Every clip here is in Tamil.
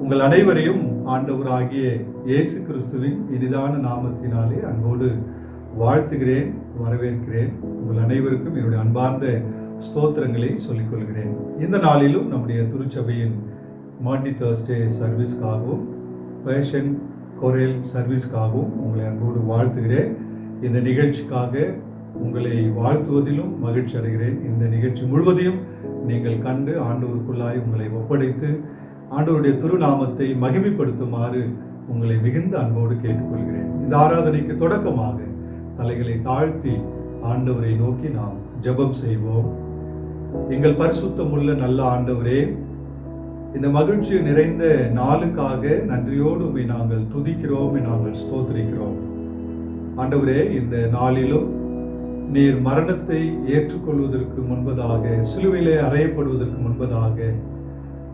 உங்கள் அனைவரையும் ஆண்டவராகிய இயேசு கிறிஸ்துவின் இனிதான நாமத்தினாலே அன்போடு வாழ்த்துகிறேன், வரவேற்கிறேன். உங்கள் அனைவருக்கும் என்னுடைய அன்பார்ந்த ஸ்தோத்திரங்களை சொல்லிக் கொள்கிறேன். இந்த நாளிலும் நம்முடைய திருச்சபையின் மாண்டி தர்ஸ்டே சர்வீஸ்க்காகவும் பேஷன் கொரேல் சர்வீஸ்க்காகவும் உங்களை அன்போடு வாழ்த்துகிறேன். இந்த நிகழ்ச்சிக்காக உங்களை வாழ்த்துவதிலும் மகிழ்ச்சி அடைகிறேன். இந்த நிகழ்ச்சி முழுவதையும் நீங்கள் கண்டு ஆண்டவருக்குள்ளாய் உங்களை ஒப்படைத்து ஆண்டவருடைய திருநாமத்தை மகிமைப்படுத்துமாறு உங்களை மிகுந்த அன்போடு கேட்டுக்கொள்கிறேன். இந்த ஆராதனைக்கு தொடக்கமாக தலைகளை தாழ்த்தி ஆண்டவரை நோக்கி நாம் ஜெபம் செய்வோம். எங்கள் பரிசுத்தமுள்ள நல்ல ஆண்டவரே, இந்த மகிழ்ச்சி நிறைந்த நாளுக்காக நன்றியோடு உம்மை நாங்கள் துதிக்கிறோம், நாங்கள் ஸ்தோத்திரிக்கிறோம். ஆண்டவரே, இந்த நாளிலும் நீர் மரணத்தை ஏற்றுக்கொள்வதற்கு முன்பதாக, சிலுவையிலே அறையப்படுவதற்கு முன்பதாக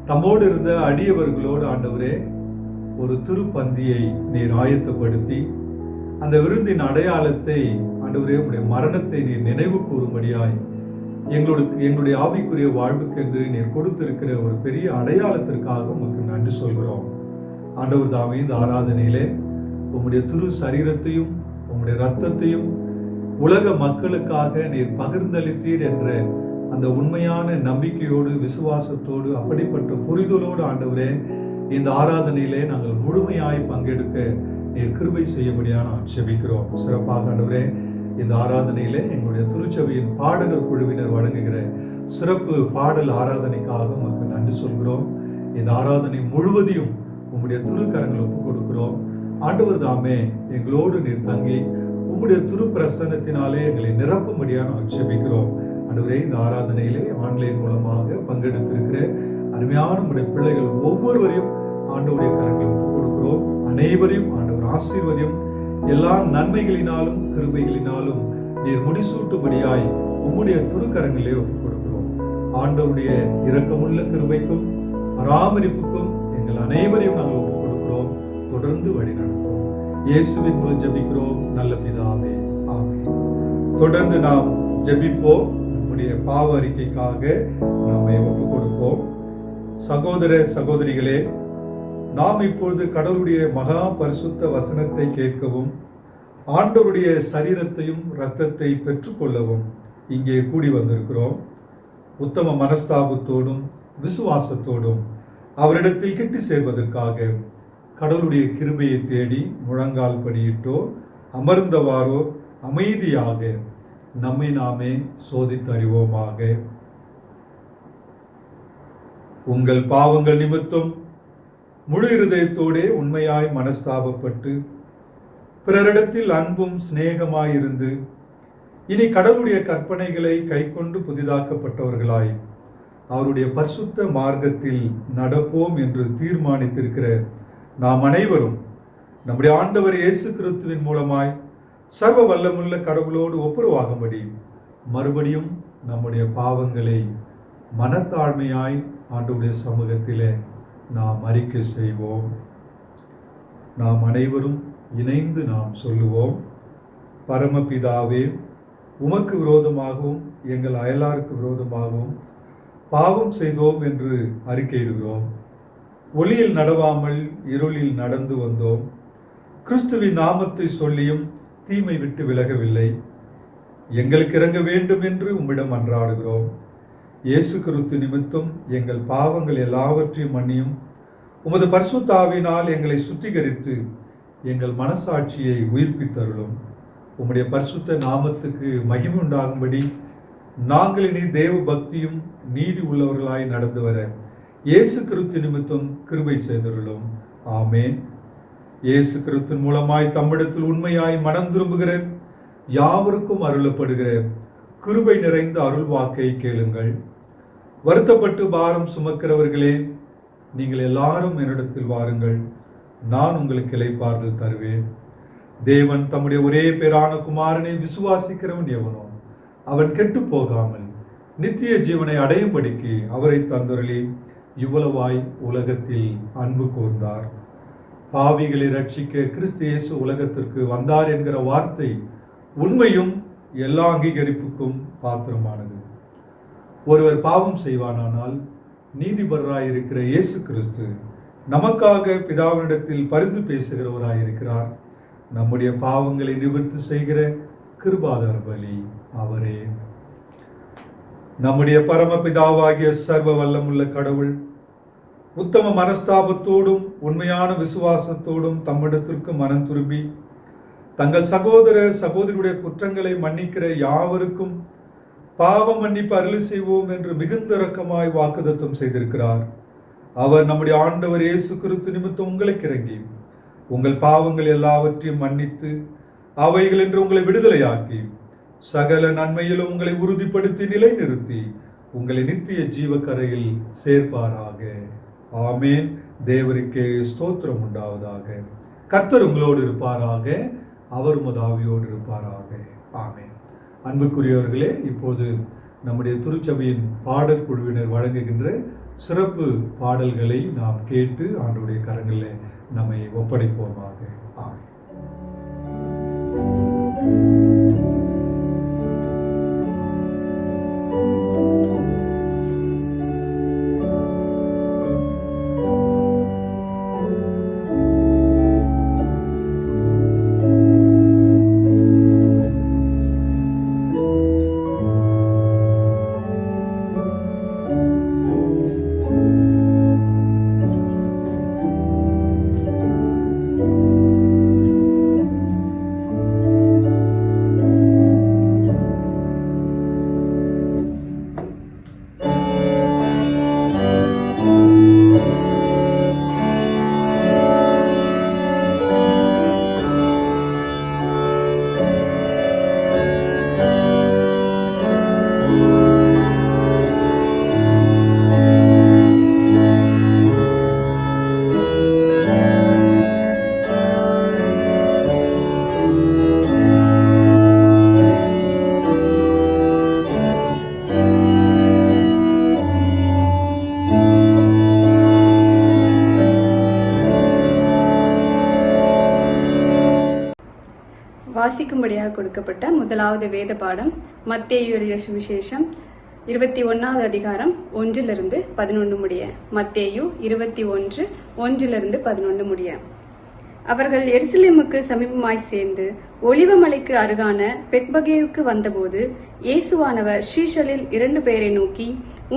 தம்மோடு இருந்த அடியவர்களோடு ஆண்டவரே ஒரு திருப்பந்தியை நீர் ஆயத்தப்படுத்தி அந்த விருந்தின் அடையாளத்தை ஆண்டவரே உடைய மரணத்தை நீர் நினைவு கூறும்படியாய் எங்களுடைய ஆவிக்குரிய வாழ்வுக்கென்று நீர் கொடுத்திருக்கிற ஒரு பெரிய அடையாளத்திற்காக உமக்கு நன்றி சொல்கிறோம். ஆண்டவர் தாமே இந்த ஆராதனையிலே உம்முடைய திரு சரீரத்தையும் உம்முடைய இரத்தத்தையும் உலக மக்களுக்காக நீர் பகிர்ந்தளித்தீர் என்ற அந்த உண்மையான நம்பிக்கையோடு, விசுவாசத்தோடு, அப்படிப்பட்ட புரிதலோடு ஆண்டவரே இந்த ஆராதனையிலே நாங்கள் முழுமையாய் பங்கெடுக்க நீர் கிருபை செய்யும்படியாக நான் ஜெபிக்கிறோம். சிறப்பாக ஆண்டவரே இந்த ஆராதனையிலே எங்களுடைய திருச்சபையின் பாடகர் குழுவினர் வழங்குகிற சிறப்பு பாடல் ஆராதனைக்காக உங்களுக்கு நன்றி சொல்கிறோம். இந்த ஆராதனை முழுவதையும் உம்முடைய திருக்கரங்களை ஒப்புக் கொடுக்கிறோம். ஆண்டவர் தாமே எங்களோடு நீர் தங்கி உம்முடைய திரு பிரசன்னத்தினாலே எங்களை நிரப்பும்படியாக நான் ஜெபிக்கிறோம். ஆண்டவரே, இந்த ஆராதனையிலே ஆன்லைன் மூலமாக பங்கெடுத்திருக்கிற அருமையான உடைய பிள்ளைகள் ஒவ்வொருவரையும் ஆண்டவருடைய கரங்களை ஒப்புக் கொடுக்கிறோம். அனைவரையும் ஆண்டவர் ஆசீர்வதியும். எல்லா நன்மைகளினாலும் கிருபைகளினாலும் நீர் முடிசூட்டும்படியாய் உம்முடைய திருக்கரங்களிலே ஒப்புக் கொடுக்கிறோம். ஆண்டவருடைய இரக்கமுள்ள கிருபைக்கும் பராமரிப்புக்கும் எங்கள் அனைவரையும் நாங்கள் ஒப்புக் கொடுக்கிறோம். தொடர்ந்து வழி நடத்தும். இயேசுவின் மூலம் ஜெபிக்கிறோம் நல்ல பிதாவே, ஆமென். தொடர்ந்து நாம் ஜெபிப்போம். பாவ அறிக்கைக்காக நம்மை ஒப்புக் கொடுப்போம். சகோதர சகோதரிகளே, நாம் இப்பொழுது கடவுளுடைய மகா பரிசுத்த வசனத்தை கேட்கவும் ஆண்டவருடைய சரீரத்தையும் இரத்தத்தை பெற்றுக்கொள்ளவும் இங்கே கூடி வந்திருக்கிறோம். உத்தம மனஸ்தாபத்தோடும் விசுவாசத்தோடும் அவரிடத்தில் கிட்டி சேர்வதற்காக கடவுளுடைய கிருபையை தேடி முழங்கால் படியிட்டோ அமர்ந்தவாறோ அமைதியாக நம்மை நாமே சோதித்து அறிவோமாக. உங்கள் பாவங்கள் நிமித்தம் முழு இருதயத்தோடே உண்மையாய் மனஸ்தாபப்பட்டு பிறரிடத்தில் அன்பும் சிநேகமாயிருந்து இனி கடவுளுடைய கற்பனைகளை கைக்கொண்டு புதிதாக்கப்பட்டவர்களாய் அவருடைய பரிசுத்த மார்க்கத்தில் நடப்போம் என்று தீர்மானித்திருக்கிற நாம் அனைவரும் நம்முடைய ஆண்டவர் இயேசு கிறிஸ்துவின் மூலமாய் சர்வ வல்லமுள்ள கடவுளோடு ஒப்புரவாகும்படி மறுபடியும் நம்முடைய பாவங்களை மனத்தாழ்மையாய் ஆண்டவருடைய சமூகத்திலே நாம் அறிக்கை செய்வோம். நாம் அனைவரும் இணைந்து நாம் சொல்லுவோம். பரமபிதாவே, உமக்கு விரோதமாகவும் எங்கள் அயலாருக்கு விரோதமாகவும் பாவம் செய்தோம் என்று அறிக்கையிடுகிறோம். ஒளியில் நடவாமல் இருளில் நடந்து வந்தோம். கிறிஸ்துவின் நாமத்தை சொல்லியும் தீமை விட்டு விலகவில்லை. எங்களுக்கு இறங்க வேண்டும் என்று உம்மிடம் மன்றாடுகிறோம். இயேசு கிறிஸ்து நிமித்தம் எங்கள் பாவங்கள் எல்லாவற்றையும் மன்னியும். உமது பரிசுத்த ஆவியினால் எங்களை சுத்திகரித்து எங்கள் மனசாட்சியை உயிர்ப்பித்தருளும். உம்முடைய பரிசுத்த நாமத்துக்கு மகிமை உண்டாகும்படி நாங்கள் இனி தேவ பக்தியும் நீதி உள்ளவர்களாய் நடந்து வர இயேசு கிறிஸ்து நிமித்தம் கிருபை செய்தருளும். ஆமேன். இயேசு கிறிஸ்துவின் மூலமாய் தம்மிடத்தில் உண்மையாய் மனம் திரும்புகிற யாவருக்கும் அருளப்படுகிற கிருபை நிறைந்த அருள் வாக்கை கேளுங்கள். வருத்தப்பட்டு பாரம் சுமக்கிறவர்களே, நீங்கள் எல்லாரும் என்னிடத்தில் வாருங்கள், நான் உங்களுக்கு இளைப்பாறுதல் தருவேன். தேவன் தம்முடைய ஒரே பேரான குமாரனை விசுவாசிக்கிறவன் எவனோ அவன் கெட்டு போகாமல் நித்திய ஜீவனை அடையும்படிக்கு அவரை தந்தருளி இவ்வளவாய் உலகத்தில் அன்பு கூர்ந்தார். பாவிகளை ரட்சிக்க கிறிஸ்து இயேசு உலகத்திற்கு வந்தார் என்கிற வார்த்தை உண்மையும் எல்லா அங்கீகரிப்புக்கும் பாத்திரமானது. ஒருவர் பாவம் செய்வானானால் நீதிபரராயிருக்கிற இயேசு கிறிஸ்து நமக்காக பிதாவினிடத்தில் பரிந்து பேசுகிறவராயிருக்கிறார். நம்முடைய பாவங்களை நிவர்த்தி செய்கிற கிருபாதார பலி அவரே. நம்முடைய பரமபிதாவாகிய சர்வ வல்லமுள்ள கடவுள் உத்தம மனஸ்தாபத்தோடும் உண்மையான விசுவாசத்தோடும் தம்மிடத்திற்கு மனம் திரும்பி தங்கள் சகோதர சகோதரியுடைய குற்றங்களை மன்னிக்கிற யாவருக்கும் பாவ மன்னிப்பு அருளி செய்வோம் என்று மிகுந்த இரக்கமாய் வாக்குத்தத்தம் செய்திருக்கிறார். அவர் நம்முடைய ஆண்டவர் இயேசு கிறிஸ்து நிமித்தம் உங்களுக்கு இறங்கி உங்கள் பாவங்கள் எல்லாவற்றையும் மன்னித்து அவைகள் என்று உங்களை விடுதலையாக்கி சகல நன்மையிலும் உங்களை உறுதிப்படுத்தி நிலைநிறுத்தி உங்களை நித்திய ஜீவக்கரையில் சேர்ப்பாராக. ஆமேன். தேவருக்கே ஸ்தோத்திரம் உண்டாவதாக. கர்த்தர் உங்களோடு இருப்பாராக, அவர் உமதாவியோடு இருப்பாராக. ஆமேன். அன்புக்குரியவர்களே, இப்போது நம்முடைய திருச்சபையின் பாடல் குழுவினர் வழங்குகின்ற சிறப்பு பாடல்களை நாம் கேட்டு ஆண்டவருடைய கரங்களில் நம்மை ஒப்படைப்போமாக. ஆமேன். வாசிக்கும்படியாக கொடுக்கப்பட்ட முதலாவது வேத பாடம் மத்தேயு எழுதிய சுவிசேஷம் 21வது அதிகாரம் 1-11 முடிய. மத்தேயு 21:1-11 முடிய. அவர்கள் எருசலேமுக்கு சமீபமாய் சேர்ந்து ஒலிவமலைக்கு அருகான பெத்பகேவுக்கு வந்தபோது இயேசுவானவர் சீஷரில் 2 பேரை நோக்கி,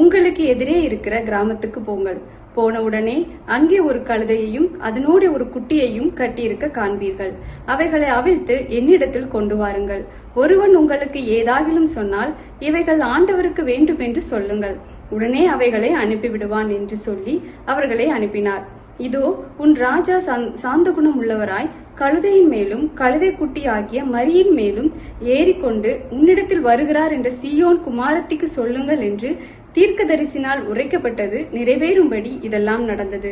உங்களுக்கு எதிரே இருக்கிற கிராமத்துக்கு போங்கள். போனவுடனே அங்கே ஒரு கழுதையையும் அதனோடு ஒரு குட்டியையும் கட்டியிருக்க காண்பீர்கள். அவைகளை அவிழ்த்து என்னிடத்தில் கொண்டு வாருங்கள். ஒருவன் உங்களுக்கு ஏதாகிலும் சொன்னால் இவைகள் ஆண்டவருக்கு வேண்டும் என்று சொல்லுங்கள். உடனே அவைகளை அனுப்பிவிடுவான் என்று சொல்லி அவர்களை அனுப்பினார். இதோ, உன் ராஜா சாந்த குணம் உள்ளவராய் கழுதையின் மேலும் கழுதை குட்டி ஆகிய மரியின் மேலும் ஏறிக்கொண்டு உன்னிடத்தில் வருகிறார் என்ற சீயோன் குமாரத்திக்கு சொல்லுங்கள் என்று தீர்க்கதரிசினால் உரைக்கப்பட்டது நிறைவேறும்படி இதெல்லாம் நடந்தது.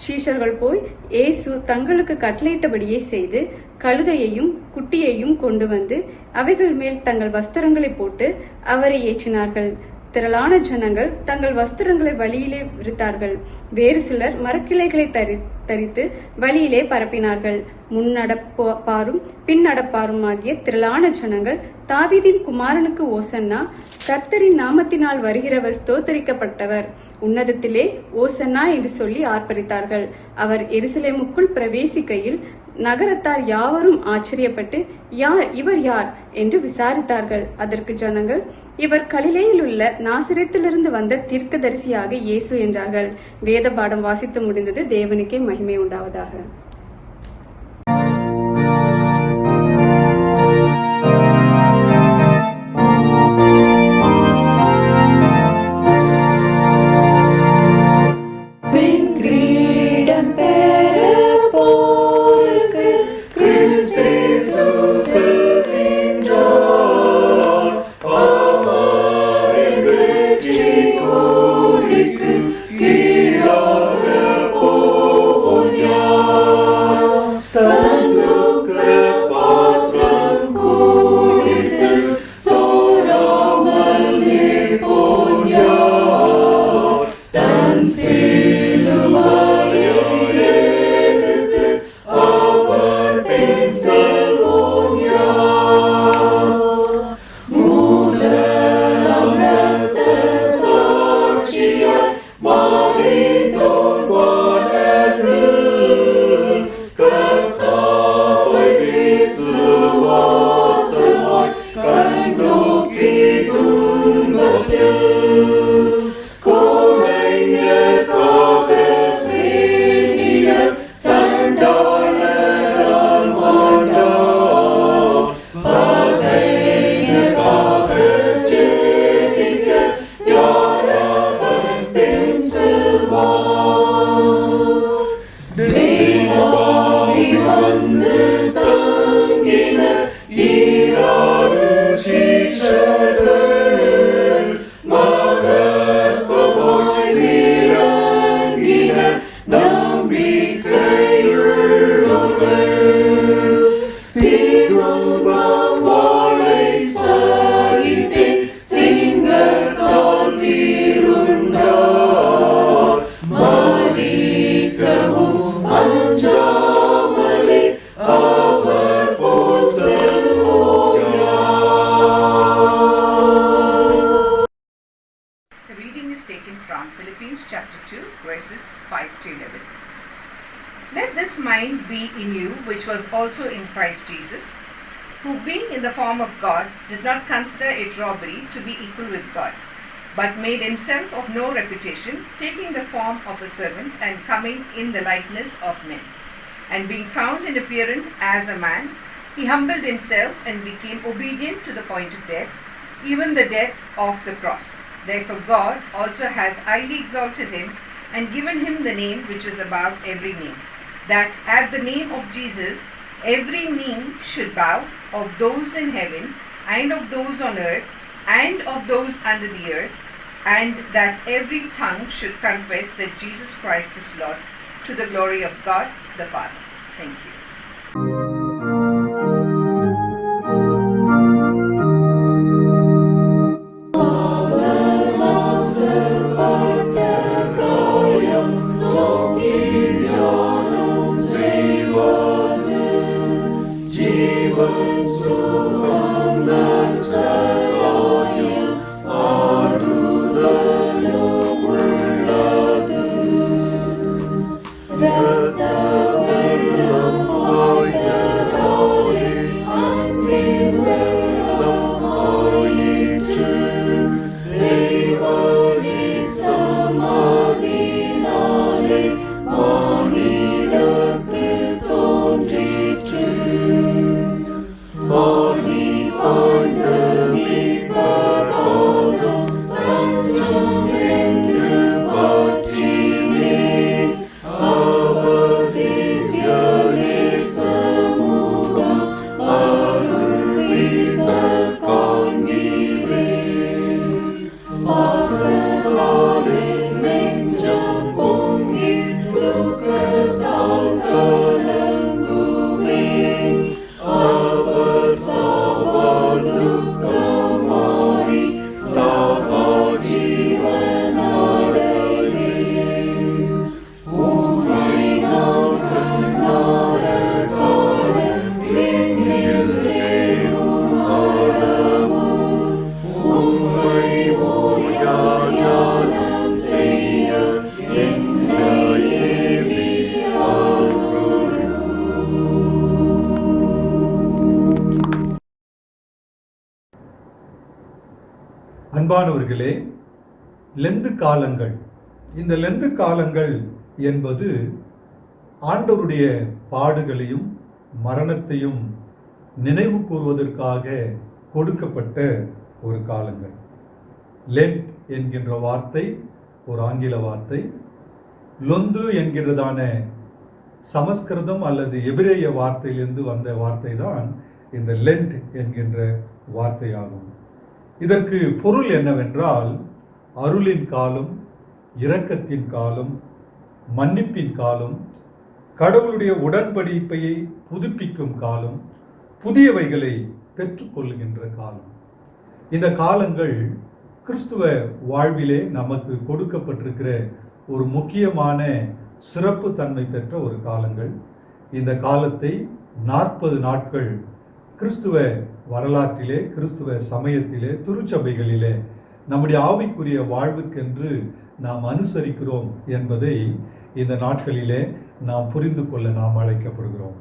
சீஷர்கள் போய் இயேசு தங்களுக்கு கட்டளையிட்டபடியே செய்து கழுதையையும் குட்டியையும் கொண்டு வந்து அவைகள் மேல் தங்கள் வஸ்திரங்களை போட்டு அவரை ஏற்றினார்கள். திரளான ஜனங்கள் தங்கள் வஸ்திரங்களை வழியிலே விரித்தார்கள். வேறு சிலர் மரக்கிளைகளை தரித்து வழியிலே பரப்பினார்கள். முன்னடப்பாரும் பின்னடப்பாரும் ஆகிய திரளான ஜனங்கள், தாவீதின் குமாரனுக்கு ஓசன்னா, கர்த்தரின் நாமத்தினால் வருகிறவர் ஸ்தோத்தரிக்கப்பட்டவர், உன்னதத்திலே ஓசன்னா என்று சொல்லி ஆர்ப்பரித்தார்கள். அவர் எருசலேமுக்குள் பிரவேசிக்கையில் நகரத்தார் யாவரும் ஆச்சரியப்பட்டு, இவர் யார் என்று விசாரித்தார்கள். அதற்கு ஜனங்கள், இவர் கலிலேயில் உள்ள நாசரேத்திலிருந்து வந்த தீர்க்கதரிசியாக இயேசு என்றார்கள். வேத பாடம் வாசித்து முடிந்தது. தேவனுக்கே மகிமை உண்டாவதாக. கீழாக போவோம் யார்? வாசமாய் கண்ணோக்கி துன்பத்தில் கோமைஞர்க்காக வேண்டின சண்டாளரால் மாண்டார் பகைஞர்க்காக ஜெபிக்க யார் அவர் பின் செல்வார் தெய்வாவி வந்து தங்கின ஈராறு சீஷர்கள் மகத்துவமாய் விளங்கின நம்பிக்கையுள்ளவர்கள் தீதுன்பம் வாழை சாகித்தே சிங்கத்தால் வீருண்டார் மறிக்கவும் அஞ்சாமலே அவர் போல் செல்வோயார். The reading is taken from Philippians chapter 2, verses 5 to 11. Let this mind be in you, which was also in Christ Jesus, who being in the form of God, did not consider it robbery to be equal with God, but made himself of no reputation, taking the form of a servant, and coming in the likeness of men. And being found in appearance as a man, he humbled himself and became obedient to the point of death, even the death of the cross. Therefore God also has highly exalted him and given him the name which is above every name, that at the name of Jesus every knee should bow, of those in heaven and of those on earth and of those under the earth, and that every tongue should confess that Jesus Christ is Lord, to the glory of God the Father. Thank you. அவலாசப்பட்ட காயம் நோக்கி ஞானம் செய்வது ஜீவன் சுகங்கள் சகாயம் ஆறுதலும் உள்ளது. இரத்த வெள்ளம் ஆய்ந்ததாலே அன்பின் வெள்ளம் ஆயிற்று. தெய்வனே சமாதினாலே மானிடர்க்கு தோன்றிற்று. ஆணி பாய்ந்த மீட்பர் பாதம் தஞ்சம் என்று பற்றினேன். அவர் திவ்ய நேசமுகம் அருள் வீச காண்கிறேன். ஆசையாலே நெஞ்சம் பொங்கி துக்கத்தால் கலங்குவேன். அவர் சாவால் துக்கம் மாறி சாவா ஜீவன் அடைவேன். உம்மை நான் கண்ணார காண விண்ணில் சேரும் அளவும் உம்மை ஓயா தியானம் செய்ய என்னையே அன்பானவர்களே, லெந்து காலங்கள், இந்த லெந்து காலங்கள் என்பது ஆண்டவருடைய பாடுகளையும் மரணத்தையும் நினைவு கூறுவதற்காக கொடுக்கப்பட்ட ஒரு காலங்கள். லென்ட் என்கின்ற வார்த்தை ஒரு ஆங்கில வார்த்தை. லொந்து என்கிறதான சமஸ்கிருதம் அல்லது எபிரேய வார்த்தையிலிருந்து வந்த வார்த்தை தான் இந்த லென்ட் என்கின்ற வார்த்தையாகும். இதற்கு பொருள் என்னவென்றால் அருளின் காலம், இரக்கத்தின் காலம், மன்னிப்பின் காலம், கடவுளுடைய உடன்படிக்கையை புதுப்பிக்கும் காலம், புதியவைகளை பெற்றுக்கொள்கின்ற காலம். இந்த காலங்கள் கிறிஸ்துவ வாழ்விலே நமக்கு கொடுக்கப்பட்டிருக்கிற ஒரு முக்கியமான சிறப்பு தன்மை பெற்ற ஒரு காலங்கள். இந்த காலத்தை 40 நாட்கள் கிறிஸ்துவ வரலாற்றிலே, கிறிஸ்துவ சமயத்திலே, திருச்சபைகளிலே நம்முடைய ஆவிக்குரிய வாழ்வுக்கென்று நாம் அனுசரிக்கிறோம் என்பதை இந்த நாட்களிலே நாம் புரிந்து கொள்ள நாம் அழைக்கப்படுகிறோம்.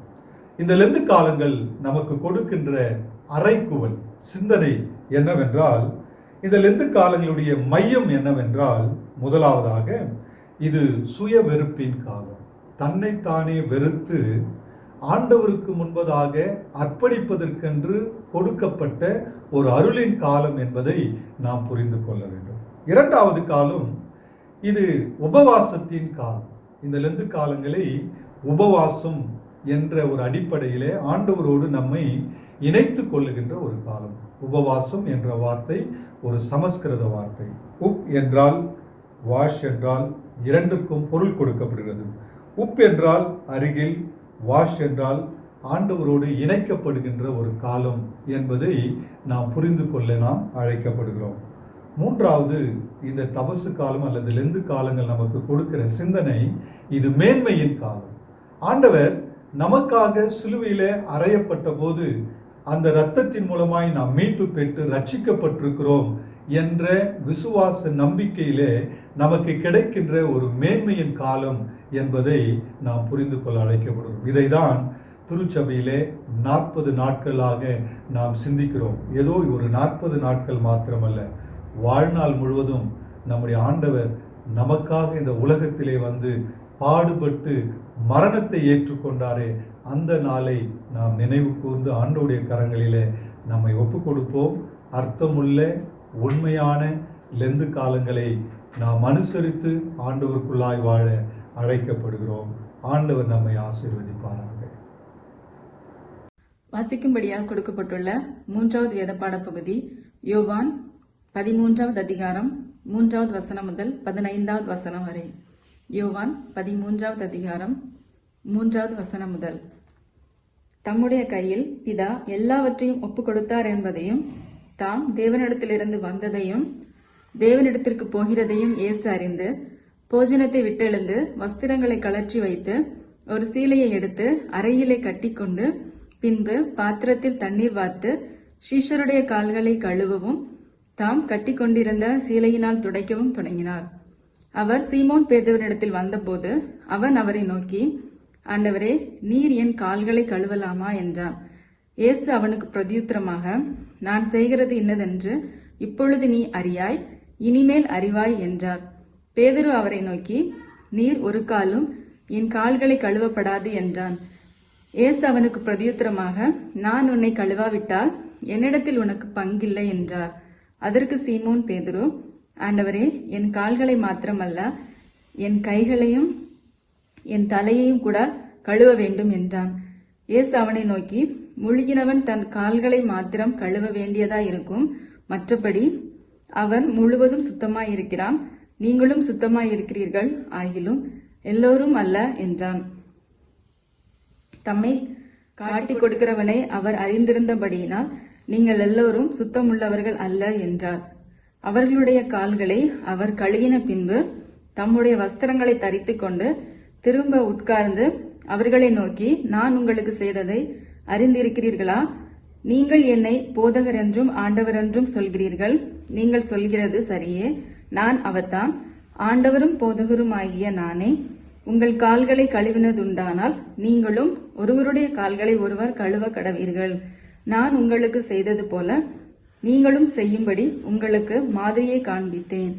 இந்த லெந்து காலங்கள் நமக்கு கொடுக்கின்ற அறைகூவல் சிந்தனை என்னவென்றால், இந்த லெந்து காலங்களுடைய மையம் என்னவென்றால், முதலாவதாக இது சுய வெறுப்பின் காலம். தன்னைத்தானே வெறுத்து ஆண்டவருக்கு முன்பதாக அர்ப்பணிப்பதற்கென்று கொடுக்கப்பட்ட ஒரு அருளின் காலம் என்பதை நாம் புரிந்து கொள்ள வேண்டும். இரண்டாவது காலம் இது உபவாசத்தின் காலம். இந்த லெந்து காலங்களை உபவாசம் என்ற ஒரு அடிப்படையிலே ஆண்டவரோடு நம்மை இணைத்து கொள்ளுகின்ற ஒரு காலம். உபவாசம் என்ற வார்த்தை ஒரு சமஸ்கிருத வார்த்தை. உப் என்றால் வாஷ் என்றால் இரண்டுக்கும் பொருள் கொடுக்கப்படுகிறது. உப் என்றால் அருகில், வாஷ் என்றால் ஆண்டவரோடு இணைக்கப்படுகின்ற ஒரு காலம் என்பதை நாம் புரிந்து கொள்ள நாம் அழைக்கப்படுகிறோம். மூன்றாவது, இந்த தபசு காலம் அல்லது லெந்து காலங்கள் நமக்கு கொடுக்கிற சிந்தனை இது மேன்மையின் காலம். ஆண்டவர் நமக்காக சிலுவையிலே அறையப்பட்ட போது அந்த இரத்தத்தின் மூலமாய் நாம் மீட்பு பெற்று ரட்சிக்கப்பட்டிருக்கிறோம் என்ற விசுவாச நம்பிக்கையிலே நமக்கு கிடைக்கின்ற ஒரு மேன்மையின் காலம் என்பதை நாம் புரிந்து கொள்ள அழைக்கப்படுகிறோம். இதைதான் திருச்சபையிலே 40 நாட்களாக நாம் சிந்திக்கிறோம். ஏதோ ஒரு 40 நாட்கள் மாத்திரமல்ல, வாழ்நாள் முழுவதும் நம்முடைய ஆண்டவர் நமக்காக இந்த உலகத்திலே வந்து பாடுபட்டு மரணத்தை ஏற்றுக்கொண்டாரே, அந்த நாளை நாம் நினைவு கூர்ந்து ஆண்டவருடைய கரங்களிலே நம்மை ஒப்பு கொடுப்போம். அர்த்தமுள்ள உண்மையான லெந்து காலங்களை நாம் அனுசரித்து ஆண்டவருக்குள்ளாய் வாழ அழைக்கப்படுகிறோம். ஆண்டவர் நம்மை ஆசீர்வதிப்பாராக. வாசிக்கும்படியாக கொடுக்கப்பட்டுள்ள 3வது வேத பாடப்பகுதி யோவான் 13வது அதிகாரம் 3வது வசனம் முதல் 15வது வசனம் வரை. யோவான் 13வது அதிகாரம் 3வது வசனம் முதல். தம்முடைய கையில் பிதா எல்லாவற்றையும் ஒப்புக் கொடுத்தார் என்பதையும், தாம் தேவனிடத்திலிருந்து வந்ததையும் தேவனிடத்திற்கு போகிறதையும் இயேசு அறிந்து, போஜனத்தை விட்டெழுந்து வஸ்திரங்களை கழற்றி வைத்து ஒரு சீலையை எடுத்து அறையிலே கட்டிக்கொண்டு, பின்பு பாத்திரத்தில் தண்ணீர் வார்த்து சீஷருடைய கால்களை கழுவவும் தாம் கட்டிக்கொண்டிருந்த சீலையினால் துடைக்கவும் தொடங்கினார். அவர் சீமோன் பேதுருவினிடத்தில் வந்தபோது அவன் அவரை நோக்கி, ஆண்டவரே, நீர் என் கால்களை கழுவலாமா என்றான். இயேசு அவனுக்கு பிரதியுத்தரமாக, நான் செய்கிறது இன்னதென்று இப்பொழுது நீ அறியாய், இனிமேல் அறிவாய் என்றார். பேதுரு அவரை நோக்கி, நீர் ஒரு காலும் என் கால்களை கழுவப்படாது என்றான். இயேசு அவனுக்கு பிரதியுத்தரமாக, நான் உன்னை கழுவாவிட்டால் என்னிடத்தில் உனக்கு பங்கில்லை என்றார். அதற்கு சீமோன் பேதுரு, ஆண்டவரே, என் கால்களை மாத்திரமல்ல, என் கைகளையும் என் தலையையும் கூட கழுவ வேண்டும் என்றான். இயேசு அவனை நோக்கி, முழுகினவன் தன் கால்களை மாத்திரம் கழுவ வேண்டியதாயிருக்கும், மற்றபடி அவன் முழுவதும் சுத்தமாயிருக்கிறான். நீங்களும் சுத்தமாயிருக்கிறீர்கள், ஆகிலும் எல்லோரும் அல்ல என்றான். தம்மை காட்டிக் கொடுக்கிறவனை அவர் அறிந்திருந்தபடியினால் நீங்கள் எல்லோரும் சுத்தமுள்ளவர்கள் அல்ல என்றார். அவர்களுடைய கால்களை அவர் கழுவின பின்பு தம்முடைய வஸ்திரங்களை தரித்து கொண்டு திரும்ப உட்கார்ந்து அவர்களை நோக்கி, நான் உங்களுக்கு செய்ததை அறிந்திருக்கிறீர்களா? நீங்கள் என்னை போதகர் என்றும் ஆண்டவர் என்றும் சொல்கிறீர்கள். நீங்கள் சொல்கிறது சரியே, நான் அவர்தான், ஆண்டவரும் போதகரும் ஆகிய நானே. உங்கள் கால்களை கழுவினதுண்டானால் நீங்களும் ஒருவருடைய கால்களை ஒருவர் கழுவ கடவீர்கள். நான் உங்களுக்கு செய்தது போல நீங்களும் செய்யும்படி உங்களுக்கு மாதிரியை காண்பித்தேன்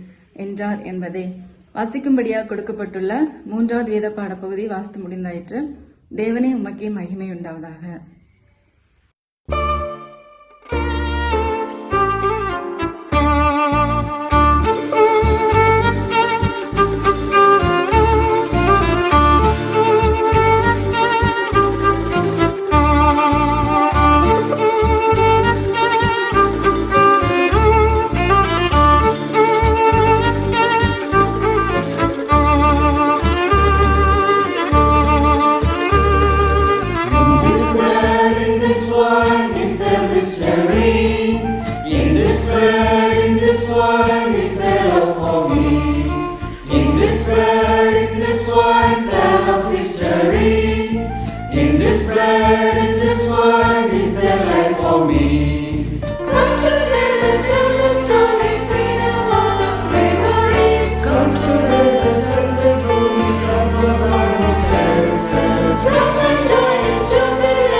என்றார் என்பதே. வாசிக்கும்படியாக கொடுக்கப்பட்டுள்ள 3வது வேத பாடப்பகுதி வாசித்து முடிந்தாயிற்று. தேவனே உமக்கே மகிமை உண்டாவதாக. Come and join in jubilee.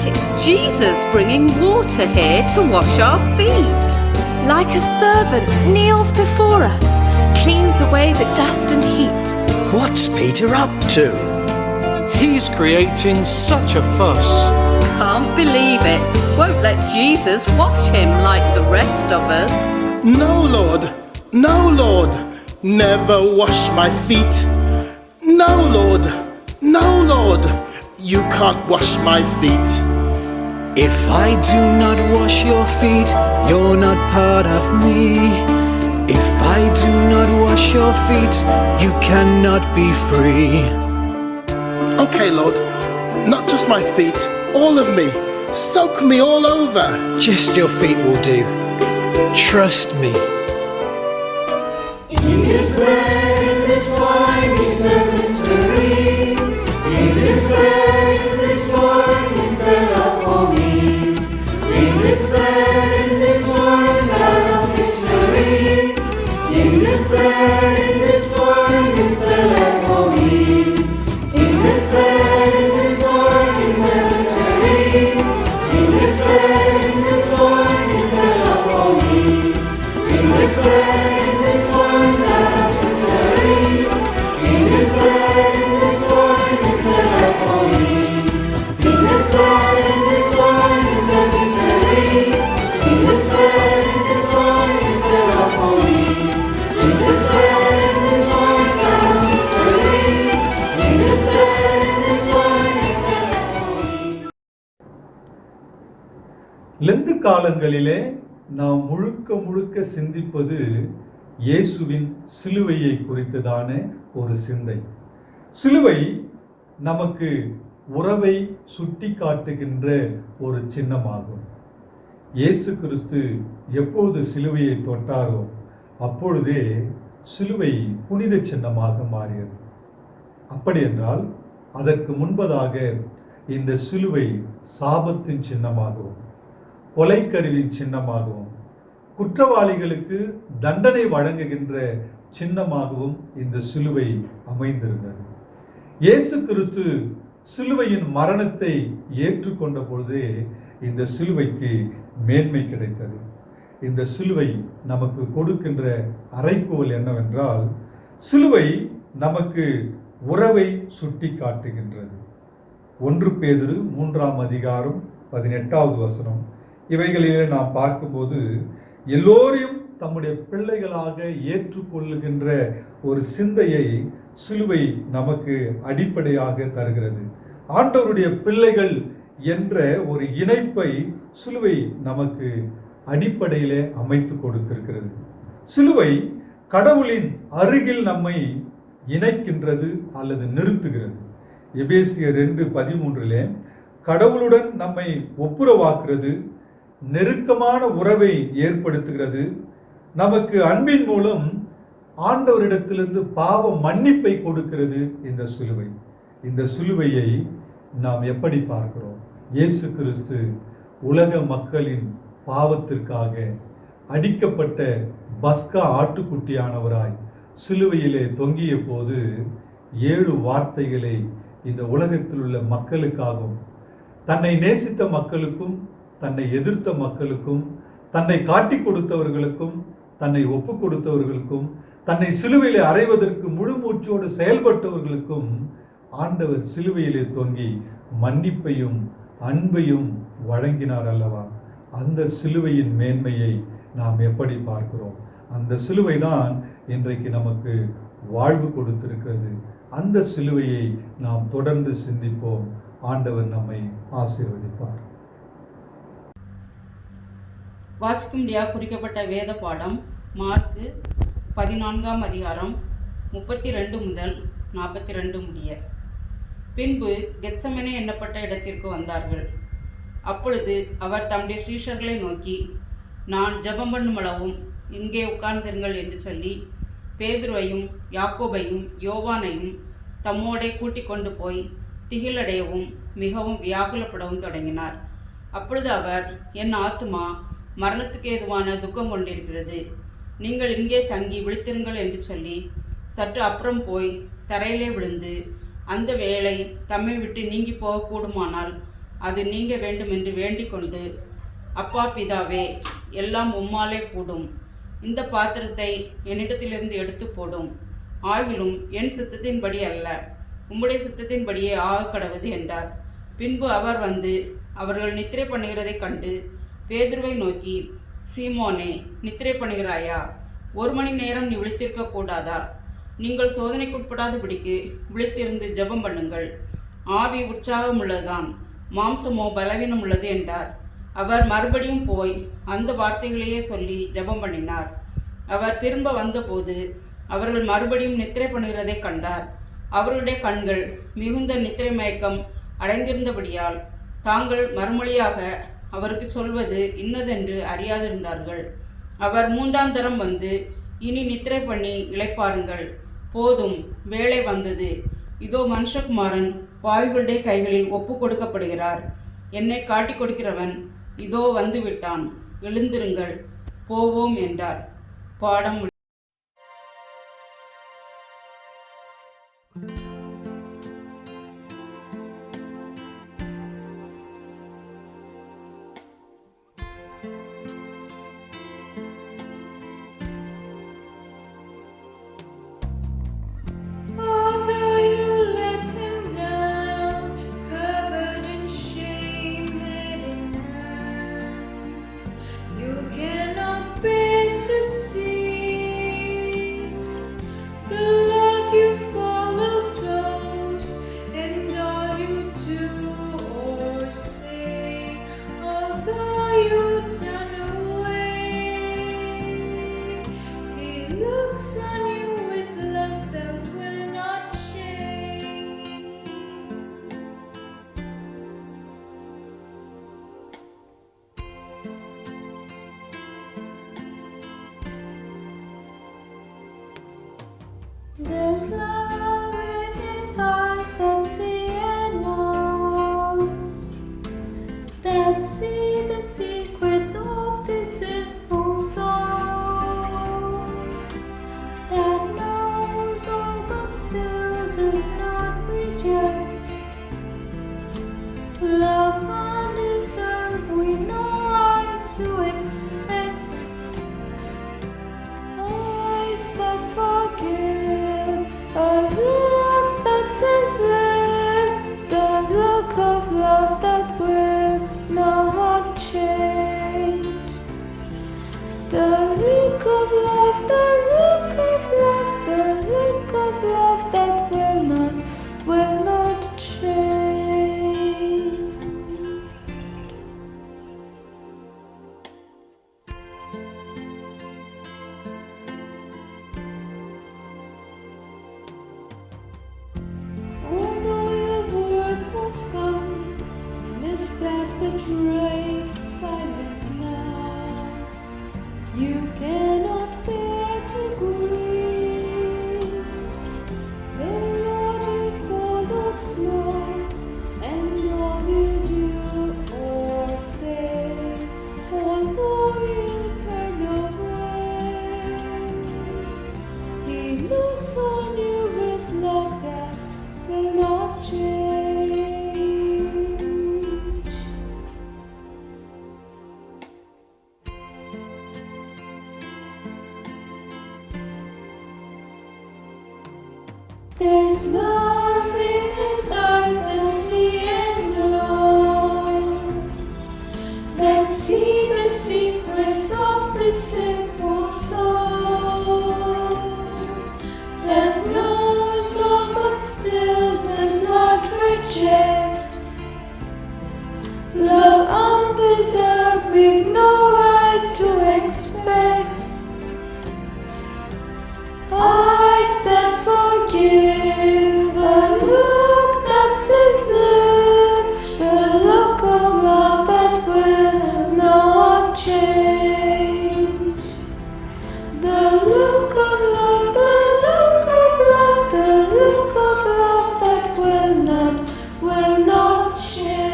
It's Jesus bringing water here to wash our feet. Like a servant kneels before us, cleans away the dust and heat. What's Peter up to? He's creating such a fuss. Can't believe it. Won't let Jesus wash him like the rest of us. No, Lord. No, Lord. Never wash my feet. No, Lord. No, Lord. You can't wash my feet. If I do not wash your feet, you're not part of me. If I do not wash your feet, you cannot be free. Okay, Lord. Not just my feet, all of me. Soak me all over. Just your feet will do. Trust me. In His bread, in this wine is the mystery. In His bread, in this wine is the love for me. In this bread, in this wine, God of history. In this bread, in this wine is the love for me. In this bread, in this wine is the mystery. In this bread, in this wine is the love for me. In this bread, in this wine, God of history. In this bread, in this wine is the love for me. In this bread, in this wine is the mystery. In this bread, in this wine is the love for me. In this bread, in this wine, God of history. In this bread, in this wine is the love for me. Lent காலங்களிலே நாம் முழுக்க முழுக்க சிந்திப்பது இயேசுவின் சிலுவையை குறித்ததான ஒரு சிந்தை. சிலுவை நமக்கு உறவை சுட்டி காட்டுகின்ற ஒரு சின்னமாகும். இயேசு கிறிஸ்து எப்போது சிலுவையை தொட்டாரோ அப்பொழுதே சிலுவை புனித சின்னமாக மாறியது. அப்படி என்றால் அதற்கு முன்பதாக இந்த சிலுவை சாபத்தின் சின்னமாகவும் கொலைக்கருவின் சின்னமாகவும் குற்றவாளிகளுக்கு தண்டனை வழங்குகின்ற சின்னமாகவும் இந்த சிலுவை அமைந்திருந்தது. இயேசு கிறிஸ்து சிலுவையின் மரணத்தை ஏற்றுக்கொண்ட பொழுதே இந்த சிலுவைக்கு மேன்மை கிடைத்தது. இந்த சிலுவை நமக்கு கொடுக்கின்ற அறைகூவல் என்னவென்றால், சிலுவை நமக்கு உறவை சுட்டி காட்டுகின்றது. 1 பேதுரு 3ஆம் அதிகாரம் 18வது வசனம். இவைகளிலே நாம் பார்க்கும்போது எல்லோரையும் தம்முடைய பிள்ளைகளாக ஏற்றுக்கொள்ளுகின்ற ஒரு சிந்தையை சிலுவை நமக்கு அடிப்படையாக தருகிறது. ஆண்டவருடைய பிள்ளைகள் என்ற ஒரு இணைப்பை சிலுவை நமக்கு அடிப்படையிலே அமைத்து கொடுத்திருக்கிறது. சிலுவை கடவுளின் அருகில் நம்மை இணைக்கின்றது அல்லது நிறுத்துகிறது. எபேசியர் 2:13 கடவுளுடன் நம்மை ஒப்புரவாக்குறது, நெருக்கமான உறவை ஏற்படுத்துகிறது. நமக்கு அன்பின் மூலம் ஆண்டவரிடத்திலிருந்து பாவ மன்னிப்பை கொடுக்கிறது இந்த சிலுவை. இந்த சிலுவையை நாம் எப்படி பார்க்கிறோம்? இயேசு கிறிஸ்து உலக மக்களின் பாவத்திற்காக அடிக்கப்பட்ட பஸ்கா ஆட்டுக்குட்டியானவராய் சிலுவையிலே தொங்கிய போது 7 வார்த்தைகளை இந்த உலகத்தில் உள்ள மக்களுக்காகவும், தன்னை நேசித்த மக்களுக்கும், தன்னை எதிர்த்த மக்களுக்கும், தன்னை காட்டி கொடுத்தவர்களுக்கும், தன்னை ஒப்பு கொடுத்தவர்களுக்கும், தன்னை சிலுவையிலே அறைவதற்கு முழு மூச்சோடு செயல்பட்டவர்களுக்கும் ஆண்டவர் சிலுவையிலே தொங்கி மன்னிப்பையும் அன்பையும் வழங்கினார் அல்லவா? அந்த சிலுவையின் மேன்மையை நாம் எப்படி பார்க்கிறோம்? அந்த சிலுவை தான் இன்றைக்கு நமக்கு வாழ்வு கொடுத்திருக்கிறது. அந்த சிலுவையை நாம் தொடர்ந்து சிந்திப்போம். ஆண்டவர் நம்மை ஆசீர்வதிப்பார். வாசிக்கும்படியாக குறிக்கப்பட்ட வேத பாடம் மார்க்கு 14ஆம் அதிகாரம் 32 முதல் 42 முடிய. பின்பு கெத்செமனே எண்ணப்பட்ட இடத்திற்கு வந்தார்கள். அப்பொழுது அவர் தம்முடைய சீஷர்களை நோக்கி, நான் ஜெபம் பண்ணுமளவும் இங்கே உட்கார்ந்திருங்கள் என்று சொல்லி பேதுருவையும் யாக்கோபையும் யோவானையும் தம்மோடே கூட்டிக் கொண்டு போய் திகிலடையவும் மிகவும் வியாகுலப்படவும் தொடங்கினார். அப்பொழுது அவர், என் ஆத்துமா மரணத்துக்கு ஏதுவான துக்கம் கொண்டிருக்கிறது, நீங்கள் இங்கே தங்கி விழித்திருங்கள் என்று சொல்லி சற்று அப்புறம் போய் தரையிலே விழுந்து, அந்த வேளை தம்மை விட்டு நீங்கி போகக்கூடுமானால் அது நீங்க வேண்டுமென்று வேண்டிக் கொண்டு, அப்பா பிதாவே, எல்லாம் உம்மாலே கூடும், இந்த பாத்திரத்தை என்னிடத்திலிருந்து எடுத்து போடும், ஆகிலும் என் சித்தத்தின்படி அல்ல, உம்முடைய சித்தத்தின்படியே ஆக கடவுது என்றார். பின்பு அவர் வந்து அவர்கள் நித்திரை பண்ணுகிறதைக் கண்டு பேதுருவை நோக்கி, சீமோனே, நித்திரை பண்ணுகிறாயா? 1 மணி நேரம் நீ விழித்திருக்க கூடாதா? நீங்கள் சோதனைக்குட்படாதபடிக்கு விழித்திருந்து ஜெபம் பண்ணுங்கள். ஆவி உற்சாகம் உள்ளதுதான், மாம்சமோ பலவீனம் உள்ளது என்றார். அவர் மறுபடியும் போய் அந்த வார்த்தைகளையே சொல்லி ஜெபம் பண்ணினார். அவர் திரும்ப வந்தபோது அவர்கள் மறுபடியும் நித்திரை பண்ணுகிறதை கண்டார். அவர்களுடைய கண்கள் மிகுந்த நித்திரை மயக்கம் அடைந்திருந்தபடியால் தாங்கள் மறுமொழியாக அவருக்கு சொல்வது இன்னதென்று அறியாதிருந்தார்கள். அவர் 3ஆம் தரம் வந்து, இனி நித்திரை பண்ணி இளைப்பாருங்கள், போதும், வேலை வந்தது. இதோ மனுஷகுமாரன் பாவிகளுடைய கைகளில் ஒப்பு கொடுக்கப்படுகிறார். என்னை காட்டிக் கொடுக்கிறவன் இதோ வந்து விட்டான், எழுந்திருங்கள், போவோம் என்றார். பாடம் Although you let him down, covered in shame, head and hands, you cannot bear to see the Lord you follow close, and all you do or say, although you turn away, He looks on you with love that will not change. There's love in His eyes that see and know, that see the secrets of this sinful soul, that knows all but still does not reject. Love undeserved, we know right to expect. Eyes that forgive, a look that says let, the look of love that will not change. The look of love, the look of love, the look of love that will not change. Although your words won't come, lips that betrayed, silent now, you cannot bear to greet the Lord you followed close, and all you do or say, although you turn away, He looks on you with love that will not change. There's love in His eyes that see and know, that see the secrets of this sinful soul, that knows all but still does not reject. Love undeserved, we've no right to expect. Eyes that forgive, a look that says live, the look of love that will not change. The look of love, the look of love, the look of love that will not change.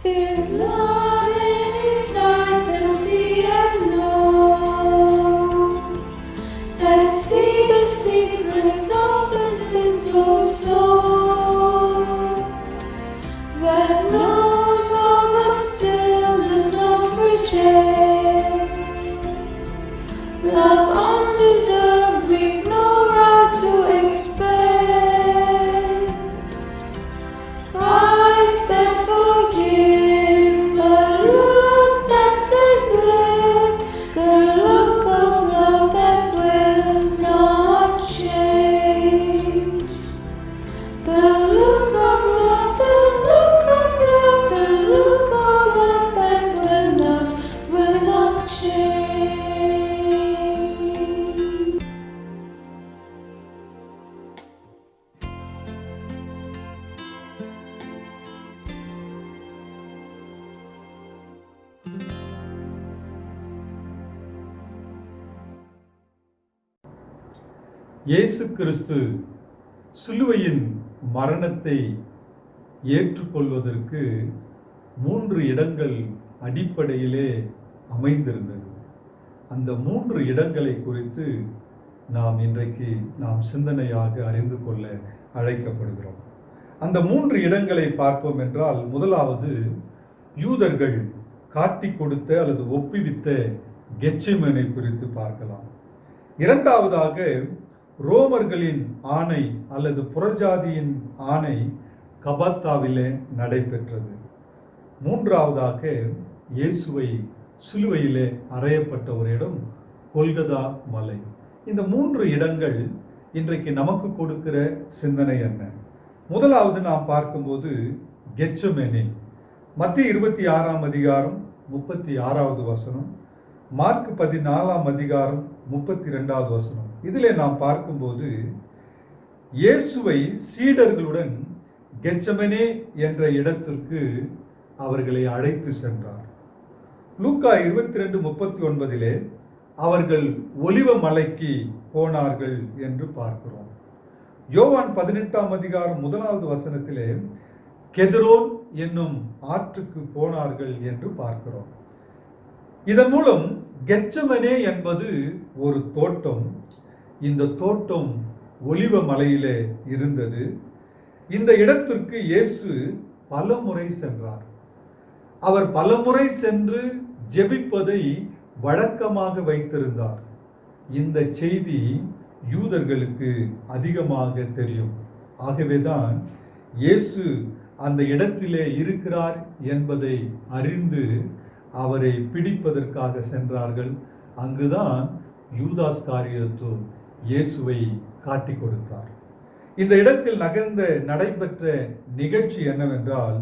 There's love in His eyes that see love undeserved with no right to expect. I stand forgive, a look that says live, the look of love that will not change. The look of love, the look of love, the look of love that will not change. இயேசு கிறிஸ்து சிலுவையின் மரணத்தை ஏற்றுக்கொள்வதற்கு 3 இடங்கள் அடிப்படையிலே அமைந்திருந்தது. அந்த 3 இடங்களை குறித்து நாம் இன்றைக்கு சிந்தனையாக அறிந்து கொள்ள அழைக்கப்படுகிறோம். அந்த 3 இடங்களை பார்ப்போம் என்றால், முதலாவது யூதர்கள் காட்டிக் கொடுத்த அல்லது ஒப்புவித்த கெத்செமனே குறித்து பார்க்கலாம். இரண்டாவதாக ரோமர்களின் ஆணை அல்லது புறஜாதியின் ஆணை கபத்தாவிலே நடைபெற்றது. மூன்றாவதாக இயேசுவை சிலுவையிலே அறையப்பட்ட ஒரு இடம் கொல்கதா மலை. இந்த 3 இடங்கள் இன்றைக்கு நமக்கு கொடுக்கிற சிந்தனை என்ன? முதலாவது நாம் பார்க்கும்போது கெத்செமனே, மத்திய 26ஆம் அதிகாரம் 36வது வசனம், மார்க் 14ஆம் அதிகாரம் 32வது வசனம். இதிலே நாம் பார்க்கும்போது இயேசுவை சீடர்களுடன் கெத்செமனே என்ற இடத்திற்கு அவர்களை அழைத்து சென்றார். லூக்கா 22:39 அவர்கள் ஒலிவ மலைக்கு போனார்கள் என்று பார்க்கிறோம். யோவான் 18ஆம் அதிகாரம் 1வது வசனத்திலே கெத்ரோன் என்னும் ஆற்றுக்கு போனார்கள் என்று பார்க்கிறோம். இதன் மூலம் கெத்செமனே என்பது ஒரு தோட்டம். இந்த தோட்டம் ஒலிவ மலையிலே இருந்தது. இந்த இடத்திற்கு இயேசு பலமுறை சென்றார். அவர் பலமுறை சென்று ஜெபிப்பதை வழக்கமாக வைத்திருந்தார். இந்த செய்தி யூதர்களுக்கு அதிகமாக தெரியும். ஆகவேதான் இயேசு அந்த இடத்திலே இருக்கிறார் என்பதை அறிந்து அவரை பிடிப்பதற்காக சென்றார்கள். அங்குதான் யூதாஸ் காரியத்து இயேசுவை காட்டிக் கொடுத்தார். இந்த இடத்தில் நடைபெற்ற நிகழ்ச்சி என்னவென்றால்,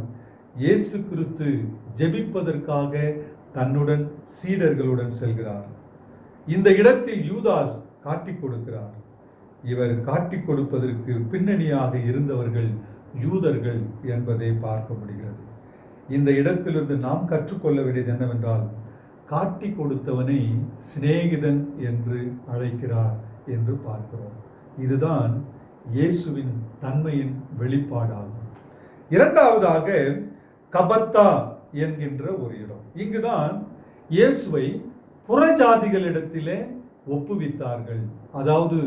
இயேசு கிறிஸ்து ஜெபிப்பதற்காக தன்னுடன் சீடர்களுடன் செல்கிறார். இந்த இடத்தில் யூதாஸ் காட்டிக் கொடுக்கிறார். இவர் காட்டிக் கொடுப்பதற்கு பின்னணியாக இருந்தவர்கள் யூதர்கள் என்பதை பார்க்க முடிகிறது. இந்த இடத்திலிருந்து நாம் கற்றுக்கொள்ள வேண்டியது என்னவென்றால், காட்டி கொடுத்தவனை சிநேகிதன் என்று அழைக்கிறார் என்று பார்க்கிறோம். இதுதான் இயேசுவின் தன்மையின் வெளிப்பாடாகும். இரண்டாவதாக கபத்தா என்கின்ற ஒரு இடம். இங்குதான் இயேசுவை புறஜாதிகளிடத்திலே ஒப்புவித்தார்கள். அதாவது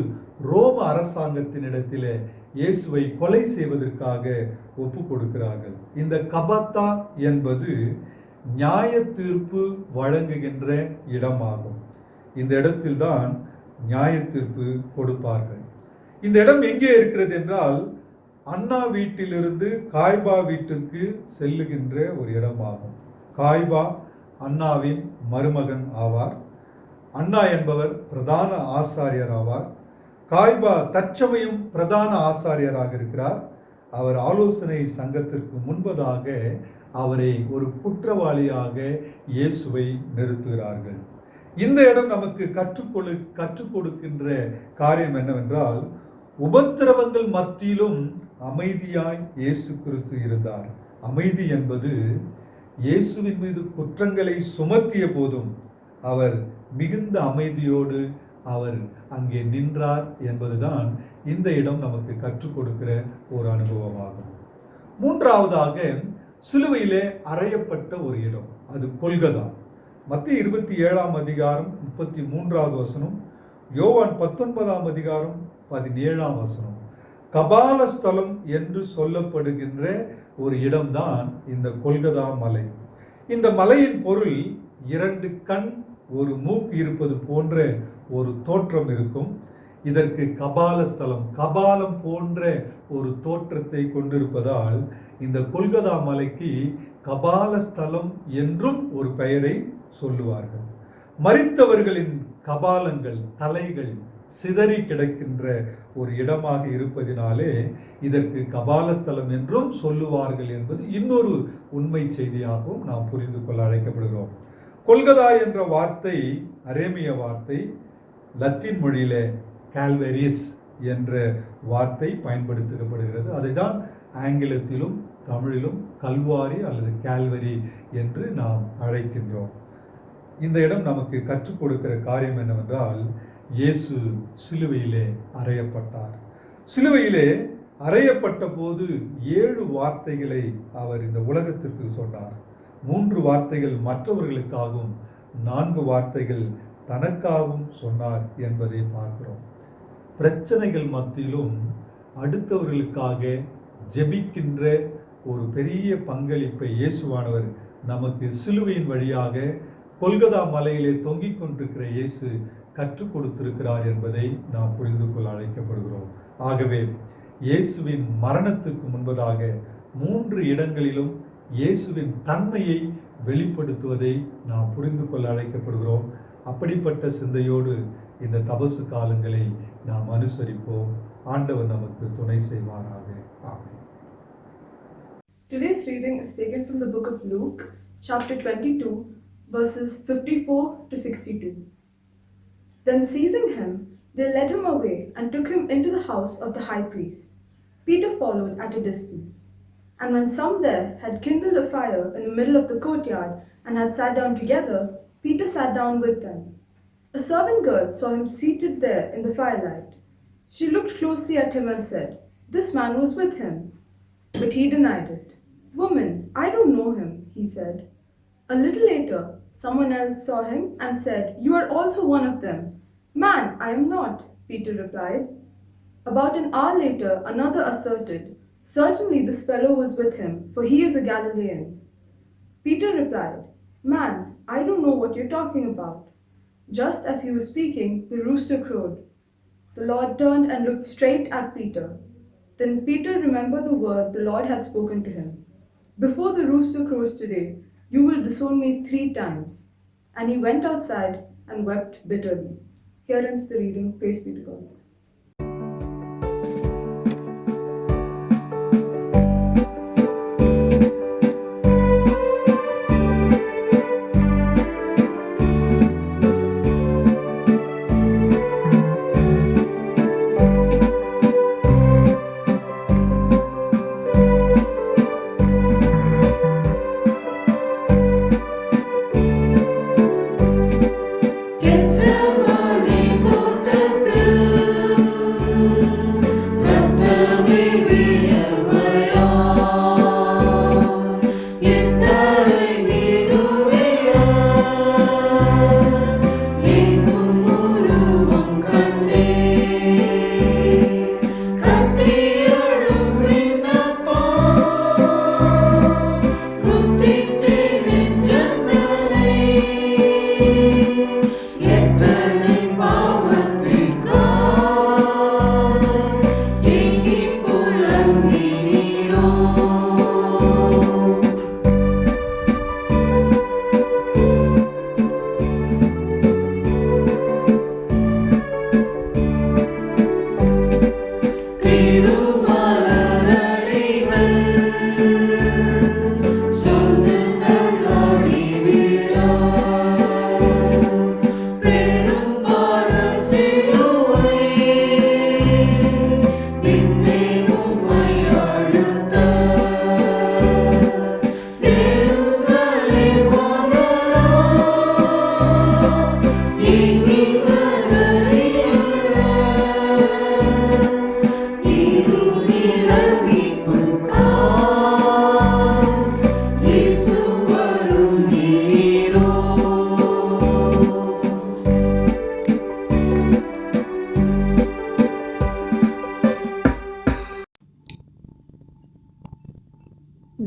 ரோம அரசாங்கத்தினிடத்திலே இயேசுவை கொலை செய்வதற்காக ஒப்பு கொடுக்கிறார்கள். இந்த கபத்தா என்பது நியாய தீர்ப்பு வழங்குகின்ற இடமாகும். இந்த இடத்தில்தான் நியாய தீர்ப்பு கொடுப்பார்கள். இந்த இடம் எங்கே இருக்கிறது என்றால், அண்ணா வீட்டிலிருந்து காய்பா வீட்டிற்கு செல்லுகின்ற ஒரு இடமாகும். காய்பா அண்ணாவின் மருமகன் ஆவார். அண்ணா என்பவர் பிரதான ஆசாரியர் ஆவார். காய்பா தற்சமயம் பிரதான ஆசாரியராக இருக்கிறார். அவர் ஆலோசனை சங்கத்திற்கு முன்பதாக அவரை ஒரு குற்றவாளியாக இயேசுவை நிறுத்துகிறார்கள். இந்த இடம் நமக்கு கற்றுக் கொடுக்கின்ற காரியம் என்னவென்றால், உபத்திரவங்கள் மத்தியிலும் அமைதியாய் இயேசு கிறிஸ்து இருந்தார். அமைதி என்பது இயேசுவின் மீது குற்றங்களை சுமத்திய போதும் அவர் மிகுந்த அமைதியோடு அவர் அங்கே நின்றார் என்பதுதான் இந்த இடம் நமக்கு கற்றுக் கொடுக்கிற ஒரு அனுபவமாகும். மூன்றாவதாக சிலுவையிலே அறையப்பட்ட ஒரு இடம், அது கொல்கதா. மத்திய 27ஆம் அதிகாரம் 33வது வசனம், யோவான் 19ஆம் அதிகாரம் 17ஆம் வசனம். கபாலஸ்தலம் என்று சொல்லப்படுகின்ற ஒரு இடம்தான் இந்த கொல்கதா மலை. இந்த மலையின் பொருள் 2 கண் ஒரு மூக்கு இருப்பது போன்ற ஒரு தோற்றம் இருக்கும். இதற்கு கபாலஸ்தலம், கபாலம் போன்ற ஒரு தோற்றத்தை கொண்டிருப்பதால் இந்த கொல்கதா மலைக்கு கபாலஸ்தலம் என்றும் ஒரு பெயரை சொல்லுவார்கள். மரித்தவர்களின் கபாலங்கள், தலைகள் சிதறி கிடக்கின்ற ஒரு இடமாக இருப்பதினாலே இதற்கு கபாலஸ்தலம் என்றும் சொல்லுவார்கள் என்பது இன்னொரு உண்மை செய்தியாகவும் நாம் புரிந்து கொள்ள அழைக்கப்படுகிறோம். கொல்கதா என்ற வார்த்தை அரேமிய வார்த்தை, லத்தீன் மொழியிலே கால்வரிஸ் என்ற வார்த்தை பயன்படுத்தப்படுகிறது. அதைதான் ஆங்கிலத்திலும் தமிழிலும் கல்வாரி அல்லது கால்வரி என்று நாம் அழைக்கின்றோம். இந்த இடம் நமக்கு கற்றுக் கொடுக்கிற காரியம் என்னவென்றால், இயேசு சிலுவையிலே அறையப்பட்டார். சிலுவையிலே அறையப்பட்ட போது 7 வார்த்தைகளை அவர் இந்த உலகத்திற்கு சொன்னார். 3 வார்த்தைகள் மற்றவர்களுக்காகவும் 4 வார்த்தைகள் தனக்காகவும் சொன்னார் என்பதை பார்க்கிறோம். பிரச்சனைகள் மத்தியிலும் அடுத்தவர்களுக்காக ஜெபிக்கின்ற ஒரு பெரிய பங்களிப்பை இயேசுவானவர் நமக்கு சிலுவையின் வழியாக கொல்கதா மலையிலே தொங்கிக் கொண்டிருக்கிற இயேசு கற்றுக் கொடுத்திருக்கிறார் என்பதை நாம் புரிந்து கொள்ள அழைக்கப்படுகிறோம். ஆகவே இயேசுவின் மரணத்துக்கு முன்பதாக 3 இடங்களிலும் இயேசுவின் தன்மையை வெளிப்படுத்துவதை நாம் புரிந்து கொள்ள அழைக்கப்படுகிறோம். அப்படிப்பட்ட சிந்தையோடு இந்த தபசு காலங்களை நாம் அனுசரிப்போம். ஆண்டவர் நமக்கு துணை செய்வாராக. ஆமென். Today's reading is taken from the book of Luke, chapter 22, verses 54 to 62. Then seizing him, they led him away and took him into the house of the high priest. Peter followed at a distance. And when some there had kindled a fire in the middle of the courtyard and had sat down together, Peter sat down with them. A servant girl saw him seated there in the firelight. She looked closely at him and said, "This man was with him." But he denied it. "Woman, I don't know him," he said. A little later, someone else saw him and said, "You are also one of them." "Man, I am not," Peter replied. About an hour later, another asserted, "Certainly this fellow was with him, for he is a Galilean." Peter replied, "Man, I don't know what you're talking about." Just as he was speaking, the rooster crowed. The Lord turned and looked straight at Peter. Then Peter remembered the word the Lord had spoken to him. "Before the rooster crows today, you will disown me 3 times." And he went outside and wept bitterly. Here ends the reading. Praise be to God.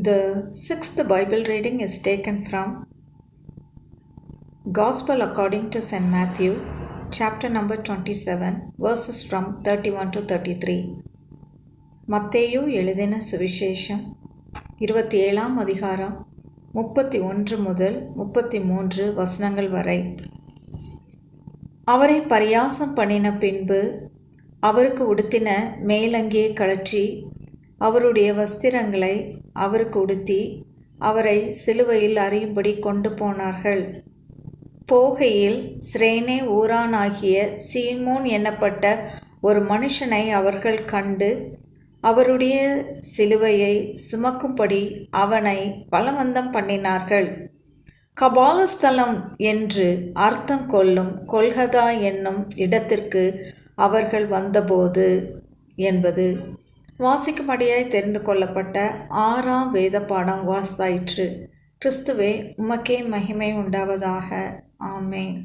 The sixth Bible reading is taken from Gospel according to St. Matthew, chapter number 27, verses from 31 to 33. மத்தேயு எழுதின சுவிசேஷம் 27ஆம் அதிகாரம் 31 முதல் 33 வசனங்கள் வரை. அவரை பரியாசம் பண்ணின பின்பு அவருக்கு உடுத்தின மேலங்கியை கழற்றி அவருடைய வஸ்திரங்களை அவருக்கு உடுத்தி அவரை சிலுவையில் அறையும்படி கொண்டு போனார்கள். போகையில் சிரேனே ஊரானாகிய சீமோன் என்னப்பட்ட ஒரு மனுஷனை அவர்கள் கண்டு அவருடைய சிலுவையை சுமக்கும்படி அவனை பலவந்தம் பண்ணினார்கள். கபாலஸ்தலம் என்று அர்த்தம் கொள்ளும் கொல்கதா என்னும் இடத்திற்கு அவர்கள் வந்தபோது என்பது வாசிக்கும்படியாய் தெரிந்து கொள்ளப்பட்ட 6ஆம் வேத பாடம் வாசாயிற்று. கிறிஸ்துவே உமக்கே மகிமை உண்டாவதாக. ஆமென்.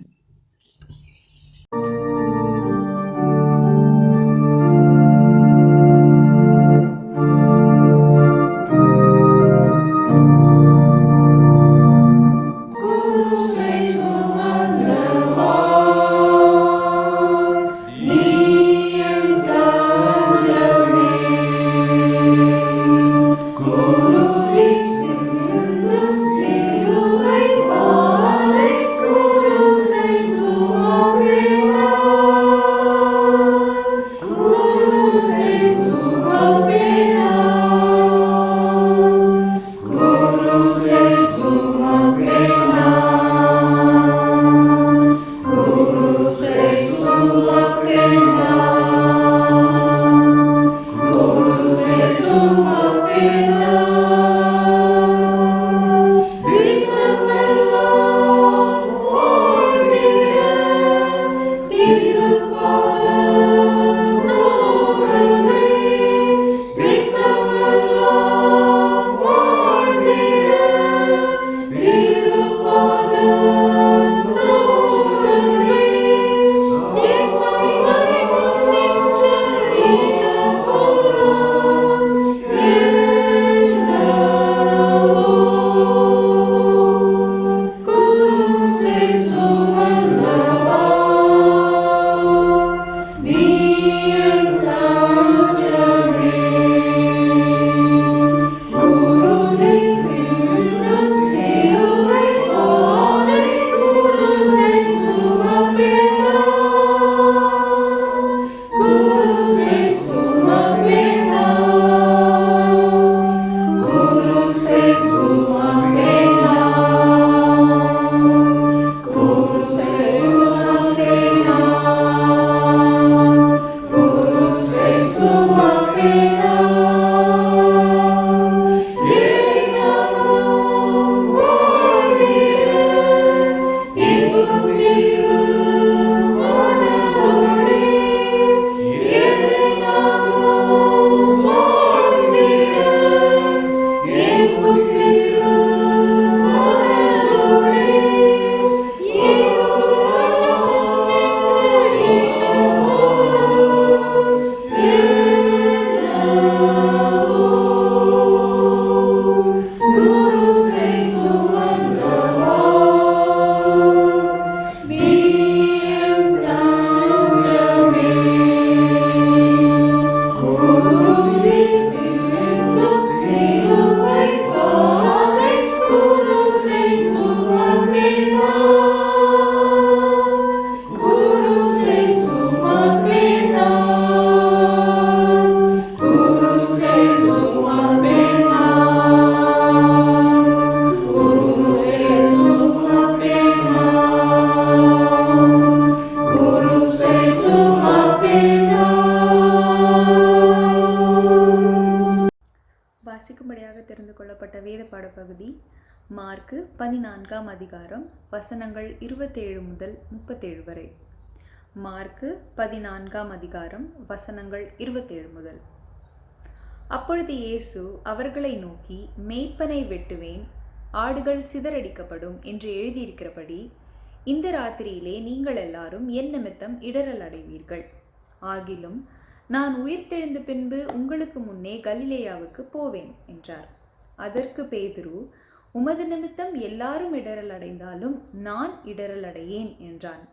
வாசிக்கும்படியாக தெரிந்து கொள்ளப்பட்ட வேத பாடப்பகுதி மார்க்கு 14ஆம் அதிகாரம் வசனங்கள் 27 முதல் 37 வரை. மார்க்கு 14ஆம் அதிகாரம் வசனங்கள் 27 முதல். அப்பொழுது இயேசு அவர்களை நோக்கி, மேய்ப்பனை வெட்டுவேன், ஆடுகள் சிதறடிக்கப்படும் என்று எழுதியிருக்கிறபடி இந்த ராத்திரியிலே நீங்கள் எல்லாரும் என் நிமித்தம் இடறல் அடைவீர்கள். ஆகிலும் நான் உயிர்த்தெழுந்த பின்பு உங்களுக்கு முன்னே கலிலேயாவுக்கு போவேன் என்றார். அதற்கு பேதுரு, உமது நிமித்தம் எல்லாரும் இடரல் அடைந்தாலும் நான் இடரல் அடையேன் என்றான்.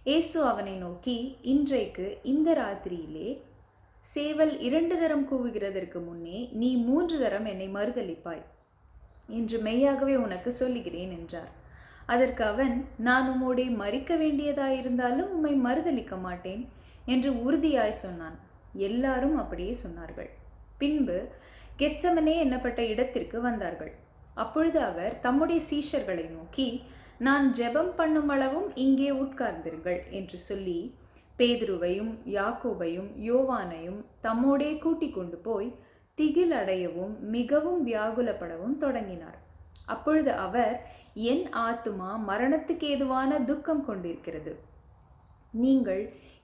இயேசு அவனை நோக்கி, இன்றைக்கு இந்த ராத்திரியிலே சேவல் 2 தரம் கூவுகிறதற்கு முன்னே நீ 3 தரம் என்னை மறுதலிப்பாய் என்று மெய்யாகவே உனக்கு சொல்லுகிறேன் என்றார். அதற்கு அவன், நான் உம்மோடே மரிக்க வேண்டியதாயிருந்தாலும் உம்மை மறுதலிக்க மாட்டேன் என்று உறுதியாய் சொன்னான். எல்லாரும் அப்படியே சொன்னார்கள். பின்பு கெத்செமனே என்னப்பட்ட இடத்திற்கு வந்தார்கள். அப்பொழுது அவர் தம்முடைய சீஷர்களை நோக்கி, நான் ஜெபம் பண்ணும் அளவும் இங்கே உட்கார்ந்திருங்கள் என்று சொல்லி பேதுருவையும் யாக்கோபையும் யோவானையும் தம்மோடே கூட்டிக் கொண்டு போய் திகில் அடையவும் மிகவும் வியாகுலப்படவும் தொடங்கினார். அப்பொழுது அவர், என் ஆத்துமா மரணத்துக்கு ஏதுவான துக்கம் கொண்டிருக்கிறது, நீங்கள்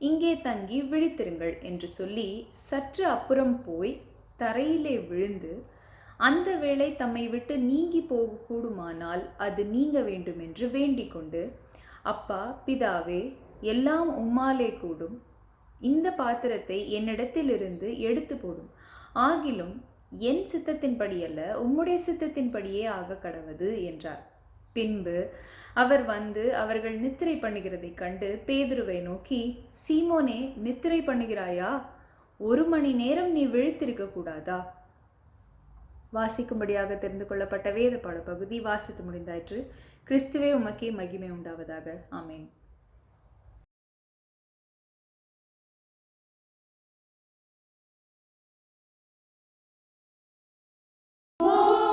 இங்கே தங்கி விழித்திருங்கள் என்று சொல்லி சற்று அப்புறம் போய் தரையிலே விழுந்து, அந்த வேளை தம்மை விட்டு நீங்கி போக கூடுமானால் அது நீங்க வேண்டும் என்று வேண்டிக் கொண்டு, அப்பா பிதாவே, எல்லாம் உம்மாலே கூடும், இந்த பாத்திரத்தை என்னிடத்திலிருந்து எடுத்து போடும், ஆகிலும் என் சித்தத்தின்படியல்ல உம்முடைய சித்தத்தின்படியே ஆக கடவது என்றார். பின்பு அவர் வந்து அவர்கள் நித்திரை பண்ணுகிறதை கண்டு பேதுருவை நோக்கி, சீமோனே, நித்திரை பண்ணுகிறாயா? 1 மணி நேரம் நீ விழித்திருக்க கூடாதா? வாசிக்கும்படியாக தெரிந்து கொள்ளப்பட்ட வேத பாட பகுதி வாசித்து முடிந்தாயிற்று. கிறிஸ்துவே உமக்கே மகிமை உண்டாவதாக. ஆமேன். Oh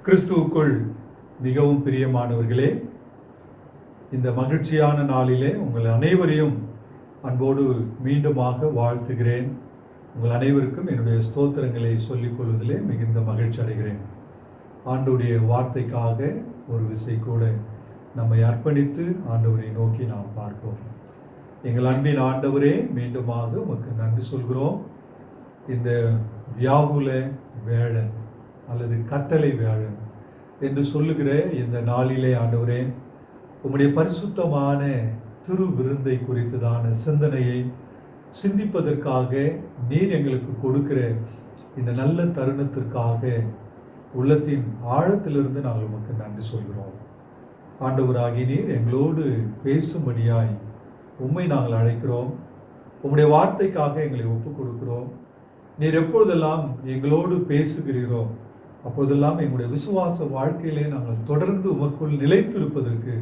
கிறிஸ்துவுக்குள் மிகவும் பிரியமானவர்களே, இந்த மகிழ்ச்சியான நாளிலே உங்கள் அனைவரையும் அன்போடு மீண்டுமாக வாழ்த்துகிறேன். உங்கள் அனைவருக்கும் என்னுடைய ஸ்தோத்திரங்களை சொல்லிக் கொள்வதிலே மிகுந்த மகிழ்ச்சி அடைகிறேன். ஆண்டவருடைய வார்த்தைக்காக ஒரு விசை கூட நம்மை அர்ப்பணித்து ஆண்டவரை நோக்கி நாம் பார்ப்போம். எங்கள் அன்பின் ஆண்டவரே, மீண்டுமாக உமக்கு நன்றி சொல்கிறோம். இந்த வியாகுல வேளன் அல்லது கட்டளை வேளன் என்று சொல்லுகிற இந்த நாளிலே ஆண்டவரே, உம்முடைய பரிசுத்தமான திரு விருந்தை குறித்ததான சிந்தனையை சிந்திப்பதற்காக நீர் எங்களுக்கு கொடுக்கிற இந்த நல்ல தருணத்திற்காக உள்ளத்தின் ஆழத்திலிருந்து நாங்கள் உமக்கு நன்றி சொல்கிறோம். ஆண்டவராகி நீர் எங்களோடு பேசும்படியாய் உம்மை நாங்கள் அழைக்கிறோம். உம்முடைய வார்த்தைக்காக எங்களை ஒப்புக் கொடுக்கிறோம். நீர் எப்பொழுதெல்லாம் எங்களோடு பேசுகிறீரோ அப்போதெல்லாம் எங்களுடைய விசுவாச வாழ்க்கையிலே நாங்கள் தொடர்ந்து உமக்குள் நிலைத்திருப்பதற்கு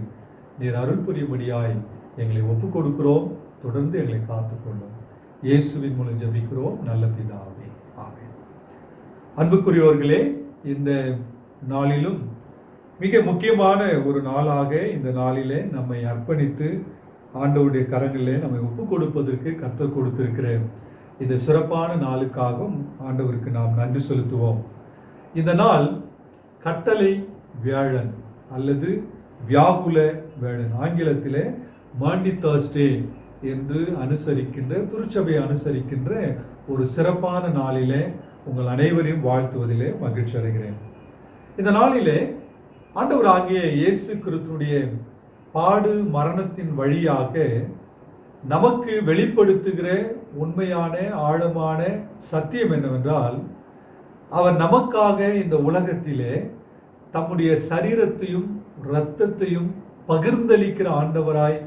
நீர் அருள் புரியும்படியாய் எங்களை ஒப்புக் கொடுக்கிறோம். தொடர்ந்து எங்களை காத்துக்கொள்ளும். இயேசுவின் மூலம் ஜெபிக்கிறோம் நல்ல பிதாவே, ஆமென். அன்புக்குரியவர்களே, இந்த நாளிலும் மிக முக்கியமான ஒரு நாளாக இந்த நாளிலே நம்மை அர்ப்பணித்து ஆண்டவருடைய கரங்களிலே நம்மை ஒப்புக் கொடுப்பதற்கு கர்த்தர் கொடுத்திருக்கிற இந்த சிறப்பான நாளுக்காகவும் ஆண்டவருக்கு நாம் நன்றி செலுத்துவோம். இந்த நாள் கட்டளை வியாழன் அல்லது வியாகுல வேளன், ஆங்கிலத்திலே மாண்டி தர்ஸ்டே என்று அனுசரிக்கின்ற, திருச்சபை அனுசரிக்கின்ற ஒரு சிறப்பான நாளிலே உங்கள் அனைவரையும் வாழ்த்துவதிலே மகிழ்ச்சி அடைகிறேன். இந்த நாளிலே ஆண்டவராகிய இயேசு கிறிஸ்துவுடைய பாடு மரணத்தின் வழியாக நமக்கு வெளிப்படுத்துகிற உண்மையான ஆழமான சத்தியம் என்னவென்றால், அவர் நமக்காக இந்த உலகத்திலே தம்முடைய சரீரத்தையும் இரத்தத்தையும் பகிர்ந்தளிக்கிற ஆண்டவராய்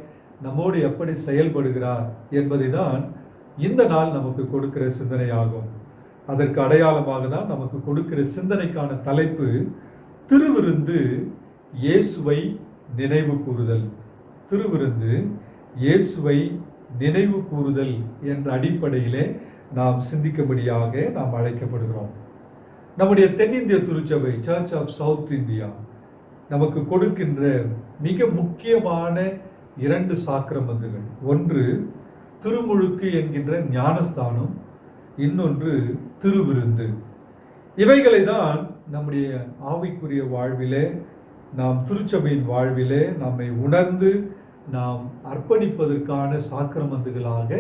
நம்மோடு எப்படி செயல்படுகிறார் என்பதை தான் இந்த நாள் நமக்கு கொடுக்கிற சிந்தனையாகும். அதற்கு அடையாளமாக தான் நமக்கு கொடுக்கிற சிந்தனைக்கான தலைப்பு திருவிருந்து இயேசுவை நினைவு கூறுதல். திருவிருந்து இயேசுவை நினைவு கூறுதல் என்ற அடிப்படையிலே நாம் சிந்திக்கும்படியாக நாம் அழைக்கப்படுகிறோம். நம்முடைய தென்னிந்திய திருச்சபை, சர்ச் ஆஃப் சவுத் இந்தியா, நமக்கு கொடுக்கின்ற மிக முக்கியமான 2 சாக்கிரமந்துகள். ஒன்று திருமுழுக்கு என்கின்ற ஞானஸ்தானம், இன்னொன்று திருவிருந்து. இவைகளை தான் நம்முடைய ஆவிக்குரிய வாழ்விலே, நாம் திருச்சபையின் வாழ்விலே நம்மை உணர்ந்து நாம் அர்ப்பணிப்பதற்கான சாக்கிரமந்துகளாக,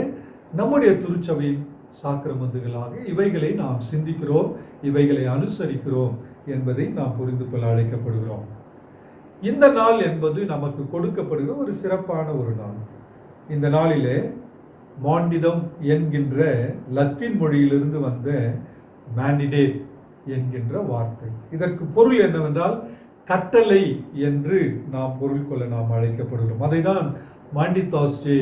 நம்முடைய திருச்சபையின் சாக்கிரமந்துகளாக இவைகளை நாம் சிந்திக்கிறோம், இவைகளை அனுசரிக்கிறோம் என்பதை நாம் புரிந்து கொள்ள அழைக்கப்படுகிறோம். இந்த நாள் என்பது நமக்கு கொடுக்கப்படுகிற ஒரு சிறப்பான ஒரு நாள். இந்த நாளிலே மாண்டிதம் என்கின்ற லத்தீன் மொழியிலிருந்து வந்த மேண்டிடேட் என்கின்ற வார்த்தை, இதற்கு பொருள் என்னவென்றால் கட்டளை என்று நாம் பொருள் கொள்ள நாம் அழைக்கப்படுகிறோம். அதை தான் மாண்டி தர்ஸ்டே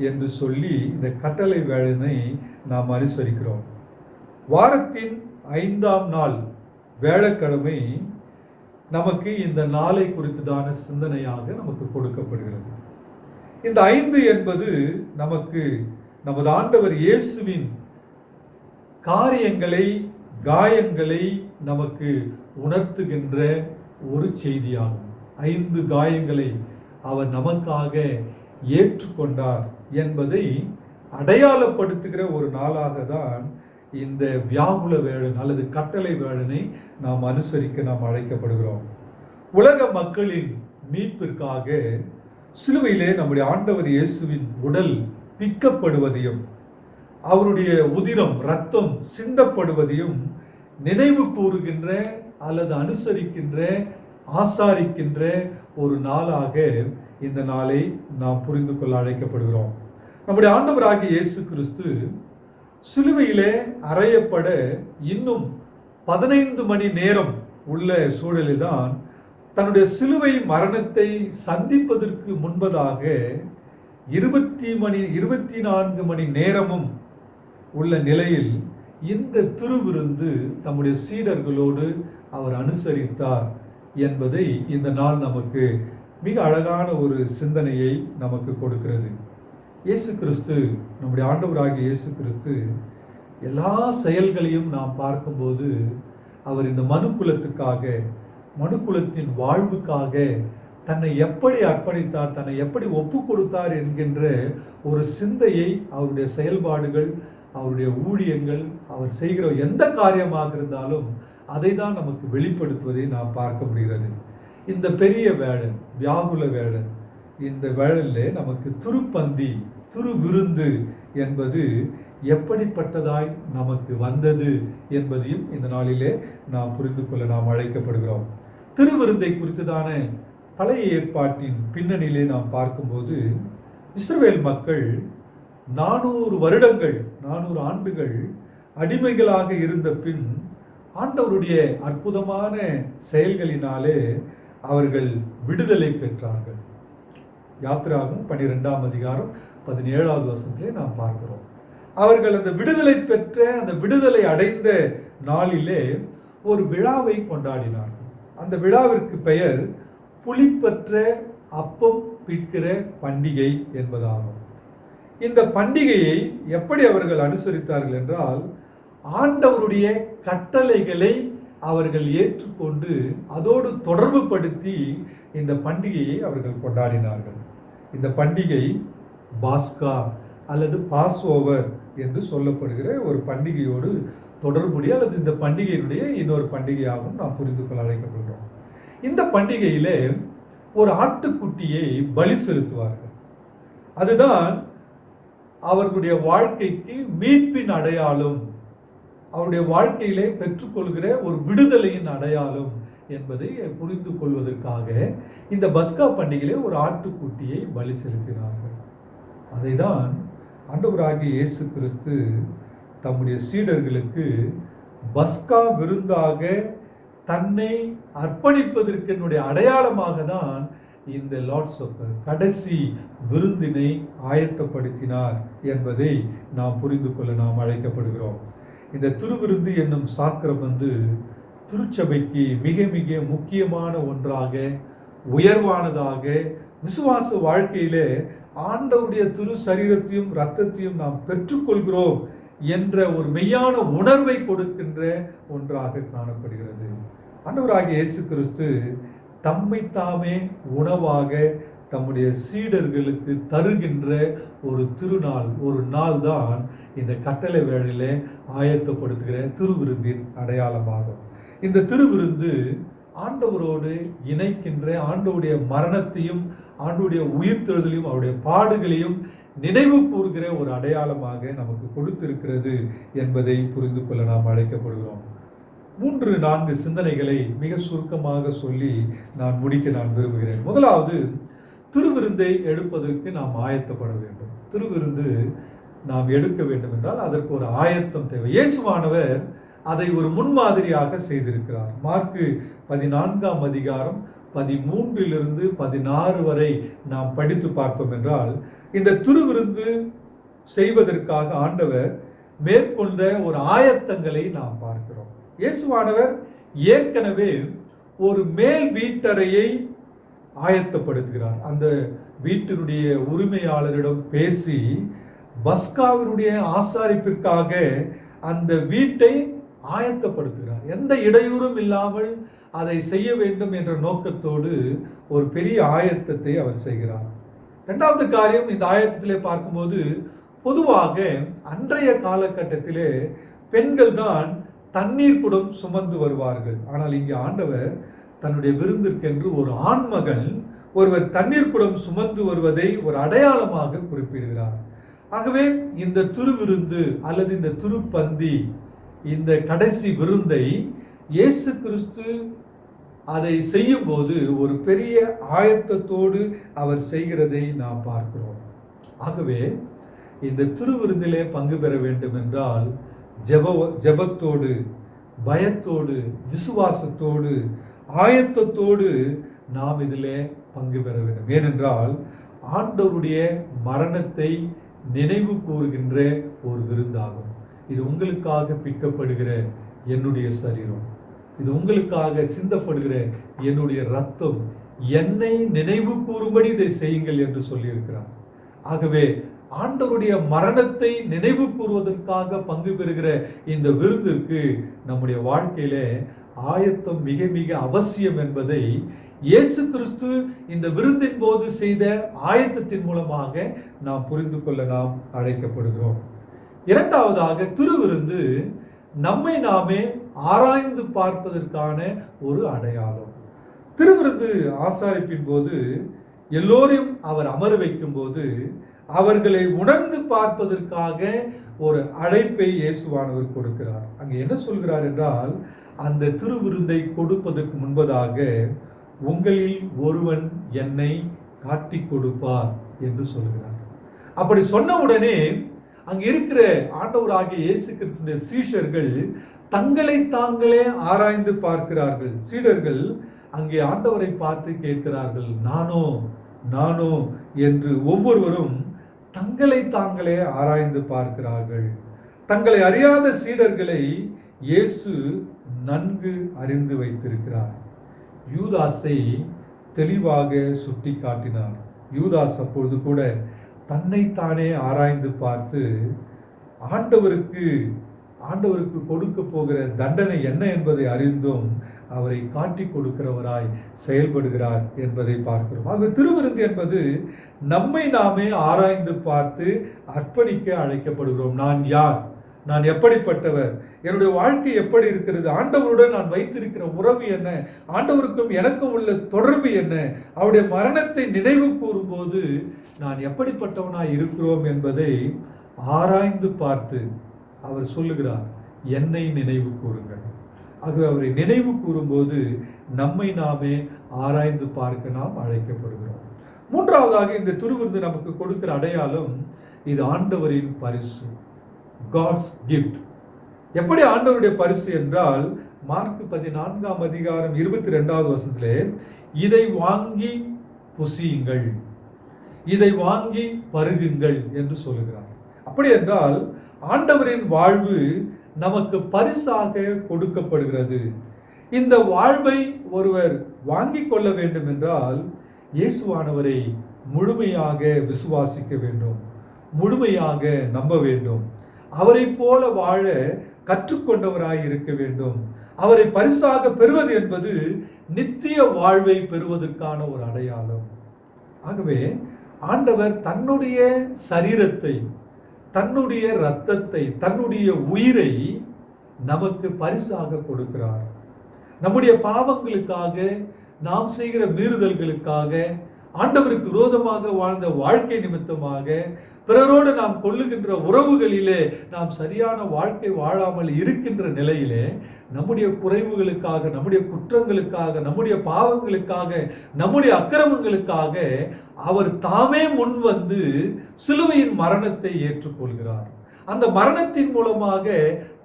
என்று சொல்லி இந்த கட்டளை வேளனை நாம் அனுசரிக்கிறோம். வாரத்தின் 5ஆம் நாள் வேளக்கிழமை நமக்கு இந்த நாளை குறித்ததான சிந்தனையாக நமக்கு கொடுக்கப்படுகிறது. இந்த 5 என்பது நமக்கு நமது ஆண்டவர் இயேசுவின் காரியங்களை, காயங்களை நமக்கு உணர்த்துகின்ற ஒரு செய்தியாகும். 5 காயங்களை அவர் நமக்காக ஏற்றுக்கொண்டார் என்பதை அடையாளப்படுத்துகிற ஒரு நாளாக தான் இந்த வியாகுல வேளன் அல்லது கட்டளை வேளனை நாம் அனுசரிக்க நாம் அழைக்கப்படுகிறோம். உலக மக்களின் மீட்பிற்காக சிலுவையிலே நம்முடைய ஆண்டவர் இயேசுவின் உடல் பிக்கப்படுவதையும் அவருடைய உதிரம், இரத்தம் சிந்தப்படுவதையும் நினைவு கூறுகின்ற அல்லது அனுசரிக்கின்ற, ஆசாரிக்கின்ற ஒரு நாளாக இந்த நாளை நாம் புரிந்து கொள்ள அழைக்கப்படுகிறோம். நம்முடைய ஆண்டவராகிய இயேசு கிறிஸ்து சிலுவையிலே அறையப்பட இன்னும் 15 மணி நேரம் உள்ள சூழலில்தான் தன்னுடைய சிலுவை மரணத்தை சந்திப்பதற்கு முன்பதாக 24 மணி நேரமும் உள்ள நிலையில் இந்த திருவிருந்து தம்முடைய சீடர்களோடு அவர் அனுசரித்தார் என்பதை இந்த நாள் நமக்கு மிக அழகான ஒரு சிந்தனையை நமக்கு கொடுக்கிறது. இயேசு கிறிஸ்து, நம்முடைய ஆண்டவராகிய இயேசு கிறிஸ்து எல்லா செயல்களையும் நாம் பார்க்கும்போது அவர் இந்த மனுக்குலத்துக்காக மனுக்குலத்தின் வாழ்வுக்காக தன்னை எப்படி அர்ப்பணித்தார், தன்னை எப்படி ஒப்பு கொடுத்தார் என்கின்ற ஒரு சிந்தையை அவருடைய செயல்பாடுகள், அவருடைய ஊழியங்கள், அவர் செய்கிற எந்த காரியமாக இருந்தாலும் அதை தான் நமக்கு வெளிப்படுத்துவதை நாம் பார்க்க முடிகிறது. இந்த பெரிய வேளன், வியாகுல வேளன், இந்த வேளனிலே நமக்கு திருப்பந்தி, திருவிருந்து என்பது எப்படிப்பட்டதாய் நமக்கு வந்தது என்பதையும் இந்த நாளிலே நாம் புரிந்து கொள்ள நாம் அழைக்கப்படுகிறோம். திருவிருந்தை குறித்துதான பழைய ஏற்பாட்டின் பின்னணியிலே நாம் பார்க்கும்போது, இஸ்ரவேல் மக்கள் 400 வருடங்கள், 400 ஆண்டுகள் அடிமைகளாக இருந்த பின் ஆண்டவருடைய அற்புதமான செயல்களினாலே அவர்கள் விடுதலை பெற்றார்கள். யாத்திராகமம் 12ஆம் அதிகாரம் 17வது வசனத்திலே நாம் பார்க்கிறோம். அவர்கள் அந்த விடுதலை பெற்ற, அந்த விடுதலை அடைந்த நாளிலே ஒரு விழாவை கொண்டாடினார்கள். அந்த விழாவிற்கு பெயர் புளிப்பற்ற அப்பம் பிற்கிற பண்டிகை என்பதாகும். இந்த பண்டிகையை எப்படி அவர்கள் அனுசரித்தார்கள் என்றால், ஆண்டவருடைய கட்டளைகளை அவர்கள் ஏற்றுக்கொண்டு அதோடு தொடர்பு படுத்தி இந்த பண்டிகையை அவர்கள் கொண்டாடினார்கள். இந்த பண்டிகை பாஸ்கா அல்லது பாஸ் ஓவர் என்று சொல்லப்படுகிற ஒரு பண்டிகையோடு தொடர்புடைய அல்லது இந்த பண்டிகையினுடைய இன்னொரு பண்டிகையாகவும் நாம் புரிந்து கொள்ள அழைக்கப்படுகிறோம். இந்த பண்டிகையிலே ஒரு ஆட்டுக்குட்டியை பலி செலுத்துவார்கள். அதுதான் அவர்களுடைய வாழ்க்கைக்கு மீட்பின் அடையாளம், அவருடைய வாழ்க்கையிலே பெற்றுக்கொள்கிற ஒரு விடுதலையின் அடையாளம் என்பதை புரிந்து கொள்வதற்காக இந்த பஸ்கா பண்டிகையிலே ஒரு ஆட்டுக்குட்டியை பலி செலுத்தினார்கள். அதை தான் ஆண்டவராகிய இயேசு கிறிஸ்து தம்முடைய சீடர்களுக்கு பஸ்கா விருந்தாக தன்னை அர்ப்பணிப்பதற்கு என்னுடைய அடையாளமாக தான் இந்த லார்ட் சப்பர், கடைசி விருந்தினை ஆயத்தப்படுத்தினார் என்பதை நாம் புரிந்து கொள்ள நாம் அழைக்கப்படுகிறோம். இந்த திருவிருந்து என்னும் சாக்கிரமந்து திருச்சபைக்கு மிக மிக முக்கியமான ஒன்றாக, உயர்வானதாக, விசுவாச வாழ்க்கையிலே ஆண்டவருடைய திரு சரீரத்தையும் இரத்தத்தையும் நாம் பெற்றுக்கொள்கிறோம் என்ற ஒரு மெய்யான உணர்வை கொடுக்கின்ற ஒன்றாக காணப்படுகிறது. ஆண்டவராகிய இயேசு கிறிஸ்து தம்மை தாமே உணவாக தம்முடைய சீடர்களுக்கு தருகின்ற ஒரு திருநாள், ஒரு நாள் தான் இந்த கட்டளை வேளையிலே ஆயத்தப்படுத்துகிற திருவிருந்தின் அடையாளமாகும். இந்த திருவிருந்து ஆண்டவரோடு இணைக்கின்ற, ஆண்டவருடைய மரணத்தையும் ஆண்டவருடைய உயிர்த்தெழுதலையும் அவருடைய பாடுகளையும் நினைவு கூறுகிற ஒரு அடையாளமாக நமக்கு கொடுத்திருக்கிறது என்பதை புரிந்து கொள்ள நாம் அழைக்கப்படுகிறோம். 3-4 சிந்தனைகளை மிக சுருக்கமாக சொல்லி நான் முடிக்க நான் விரும்புகிறேன். முதலாவது, திருவிருந்தை எடுப்பதற்கு நாம் ஆயத்தப்பட வேண்டும். திருவிருந்து நாம் எடுக்க வேண்டும் என்றால் அதற்கு ஒரு ஆயத்தம் தேவை. இயேசுவானவர் அதை ஒரு முன்மாதிரியாக செய்திருக்கிறார். மார்க்கு 14ஆம் அதிகாரம் 13 16 வரை நாம் படித்து பார்ப்போம் என்றால், இந்த திருவிருந்து செய்வதற்காக ஆண்டவர் மேற்கொண்ட ஒரு ஆயத்தங்களை நாம் பார்க்கிறோம். இயேசுவானவர் ஏற்கனவே ஒரு மேல் வீட்டறையை ஆயத்தப்படுத்துகிறார். அந்த வீட்டினுடைய உரிமையாளரிடம் பேசி பஸ்காவினுடைய ஆசாரிப்பிற்காக அந்த வீட்டை ஆயத்தப்படுத்துகிறார். எந்த இடையூறும் இல்லாமல் அதை செய்ய வேண்டும் என்ற நோக்கத்தோடு ஒரு பெரிய ஆயத்தத்தை அவர் செய்கிறார். இரண்டாவது காரியம், இந்த ஆயத்தத்திலே பார்க்கும்போது பொதுவாக அன்றைய காலகட்டத்திலே பெண்கள் தான் தண்ணீர் குடம் சுமந்து வருவார்கள். ஆனால் இங்கே ஆண்டவர் தன்னுடைய விருந்திற்கென்று ஒரு ஆண்மகன் ஒருவர் தண்ணீர் குடம் சுமந்து வருவதை ஒரு அடையாளமாக குறிப்பிடுகிறார். ஆகவே இந்த திருவிருந்து அல்லது இந்த திருப்பந்தி, இந்த கடைசி விருந்தை இயேசு கிறிஸ்து அதை செய்யும் போது ஒரு பெரிய ஆயத்தத்தோடு அவர் செய்கிறதை நாம் பார்க்கிறோம். ஆகவே இந்த திருவிருந்திலே பங்கு பெற வேண்டும் என்றால் ஜெபத்தோடு, பயத்தோடு, விசுவாசத்தோடு, ஆயத்தத்தோடு நாம் இதிலே பங்கு பெற வேண்டும். ஏனென்றால் ஆண்டவருடைய மரணத்தை நினைவு கூறுகின்ற ஒரு விருந்தாகும். இது உங்களுக்காக பிக்கப்படுகிற என்னுடைய சரீரம், இது உங்களுக்காக சிந்தப்படுகிற என்னுடைய ரத்தம், என்னை நினைவு கூறும்படி இதை செய்யுங்கள் என்று சொல்லியிருக்கிறார். ஆகவே ஆண்டவருடைய மரணத்தை நினைவு கூறுவதற்காக பங்கு பெறுகிற இந்த விருந்திற்கு நம்முடைய வாழ்க்கையிலே ஆயத்தம் மிக மிக அவசியம் என்பதை இயேசு கிறிஸ்து இந்த விருந்தின் போது செய்த ஆயத்தத்தின் மூலமாக நாம் புரிந்து கொள்ள நாம் அழைக்கப்படுகிறோம். இரண்டாவதாக, திருவிருந்து நம்மை நாமே ஆராய்ந்து பார்ப்பதற்கான ஒரு அடையாளம். திருவிருந்து ஆசாரிப்பின் போது எல்லோரையும் அவர் அமர வைக்கும் போது அவர்களை உணர்ந்து பார்ப்பதற்காக ஒரு அழைப்பை இயேசுவானவர் கொடுக்கிறார். அங்கே என்ன சொல்கிறார் என்றால், அந்த திருவிருந்தை கொடுப்பதற்கு முன்பதாக உங்களில் ஒருவன் என்னை காட்டி கொடுப்பார் என்று சொல்கிறார். அப்படி சொன்ன உடனே அங்க இருக்கிற ஆண்டவராகிய இயேசு கிறிஸ்துவின் சீஷர்கள் தங்களை தாங்களே ஆராய்ந்து பார்க்கிறார்கள். சீடர்கள் அங்கே ஆண்டவரை பார்த்து கேட்கிறார்கள், நானோ நானோ என்று ஒவ்வொருவரும் தங்களை தாங்களே ஆராய்ந்து பார்க்கிறார்கள். தங்களை அறியாத சீடர்களை இயேசு நன்கு அறிந்து வைத்திருக்கிறார். யூதாசை தெளிவாக சுட்டி காட்டினார். யூதாஸ் அப்பொழுது கூட தன்னைத்தானே ஆராய்ந்து பார்த்து ஆண்டவருக்கு கொடுக்க போகிற தண்டனை என்ன என்பதை அறிந்தும் அவரை காட்டி கொடுக்கிறவராய் செயல்படுகிறார் என்பதை பார்க்கிறோம். ஆக திருவிருந்து என்பது நம்மை நாமே ஆராய்ந்து பார்த்து அர்ப்பணிக்க அழைக்கப்படுகிறோம். நான் யார்? நான் எப்படிப்பட்டவர்? என்னுடைய வாழ்க்கை எப்படி இருக்கிறது? ஆண்டவருடன் நான் வைத்திருக்கிற உறவு என்ன? ஆண்டவருக்கும் எனக்கும் உள்ள தொடர்பு என்ன? அவருடைய மரணத்தை நினைவு கூறும்போது நான் எப்படிப்பட்டவனாய் இருக்கிறோம் என்பதை ஆராய்ந்து பார்த்து அவர் சொல்லுகிறார், என்னை நினைவு கூறுங்கள். ஆகவே அவரை நினைவு கூறும்போது நம்மை நாமே ஆராய்ந்து பார்க்க நாம் அழைக்கப்படுகிறோம். மூன்றாவதாக, இந்த திருவிருந்து நமக்கு கொடுக்கிற அடையாளம், இது ஆண்டவரின் பரிசு, காட்ஸ் கிஃப்ட். எப்படி ஆண்டவருடைய பரிசு என்றால், மார்க் 14ஆம் அதிகாரம் 22வது வசனத்திலே, இதை வாங்கி புசியுங்கள், இதை வாங்கி பருகுங்கள் என்று சொல்லுகிறார். அப்படி என்றால் ஆண்டவரின் வாழ்வு நமக்கு பரிசாக கொடுக்கப்படுகிறது. இந்த வாழ்வை ஒருவர் வாங்கிக் கொள்ள வேண்டும் என்றால் இயேசுவானவரை முழுமையாக விசுவாசிக்க வேண்டும், முழுமையாக நம்ப வேண்டும், அவரை போல வாழ கற்றுக்கொண்டவராய் இருக்க வேண்டும். அவரை பரிசாக பெறுவது என்பது நித்திய வாழ்வை பெறுவதற்கான ஒரு அடையாளம். ஆகவே ஆண்டவர் தன்னுடைய சரீரத்தை, தன்னுடைய இரத்தத்தை, தன்னுடைய உயிரை நமக்கு பரிசாக கொடுக்கிறார். நம்முடைய பாவங்களுக்காக, நாம் செய்கிற மீறுதல்களுக்காக, ஆண்டவருக்கு விரோதமாக வாழ்ந்த வாழ்க்கை நிமித்தமாக, பிறரோடு நாம் கொள்ளுகின்ற உறவுகளிலே நாம் சரியான வாழ்க்கை வாழாமல் இருக்கின்ற நிலையிலே, நம்முடைய குறைவுகளுக்காக, நம்முடைய குற்றங்களுக்காக, நம்முடைய பாவங்களுக்காக, நம்முடைய அக்கிரமங்களுக்காக அவர் தாமே முன் வந்து சிலுவையின் மரணத்தை ஏற்றுக்கொள்கிறார். அந்த மரணத்தின் மூலமாக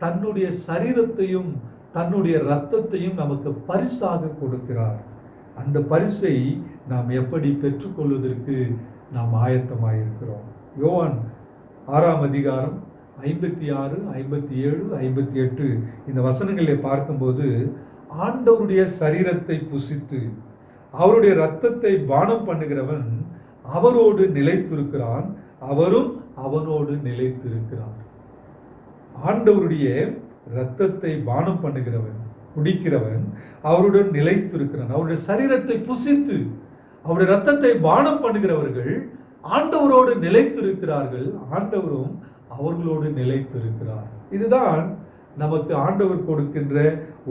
தன்னுடைய சரீரத்தையும் தன்னுடைய இரத்தத்தையும் நமக்கு பரிசாக கொடுக்கிறார். அந்த பரிசை நாம் எப்படி பெற்றுக்கொள்வதற்கு நாம் ஆயத்தமாயிருக்கிறோம்? யோவான் 6ஆம் அதிகாரம் 56, 57, 58 இந்த வசனங்களை பார்க்கும்போது, ஆண்டவருடைய சரீரத்தை புசித்து அவருடைய இரத்தத்தை பானம் பண்ணுகிறவன் அவரோடு நிலைத்திருக்கிறான், அவரும் அவனோடு நிலைத்திருக்கிறார். ஆண்டவருடைய இரத்தத்தை பானம் பண்ணுகிறவன், குடிக்கிறவன் அவருடன் நிலைத்திருக்கிறான். அவருடைய சரீரத்தை புசித்து அவருடைய இரத்தத்தை பானம் பண்ணுகிறவர்கள் ஆண்டவரோடு நிலைத்திருக்கிறார்கள், ஆண்டவரும் அவர்களோடு நிலைத்திருக்கிறார். இதுதான் நமக்கு ஆண்டவர் கொடுக்கின்ற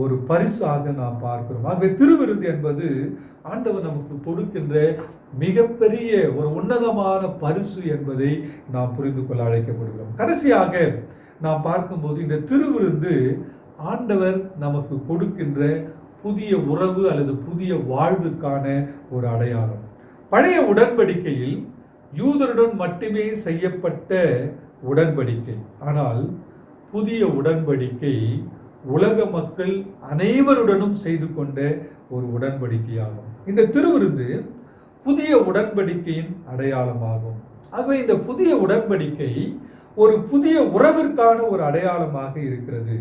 ஒரு பரிசாக நாம் பார்க்கிறோம். ஆகவே திருவிருந்து என்பது ஆண்டவர் நமக்கு கொடுக்கின்ற மிகப்பெரிய ஒரு உன்னதமான பரிசு என்பதை நாம் புரிந்து கொள்ள அழைக்கப்படுகிறோம். கடைசியாக நாம் பார்க்கும்போது, இந்த திருவிருந்து ஆண்டவர் நமக்கு கொடுக்கின்ற புதிய உறவு அல்லது புதிய வாழ்வுக்கான ஒரு அடையாளம். பழைய உடன்படிக்கையில் யூதருடன் மட்டுமே செய்யப்பட்ட உடன்படிக்கை. ஆனால் புதிய உடன்படிக்கை உலக மக்கள் அனைவருடனும் செய்து கொண்ட ஒரு உடன்படிக்கையாகும். இந்த திருவிருந்து புதிய உடன்படிக்கையின் அடையாளமாகும். ஆகவே இந்த புதிய உடன்படிக்கை ஒரு புதிய உறவிற்கான ஒரு அடையாளமாக இருக்கிறது.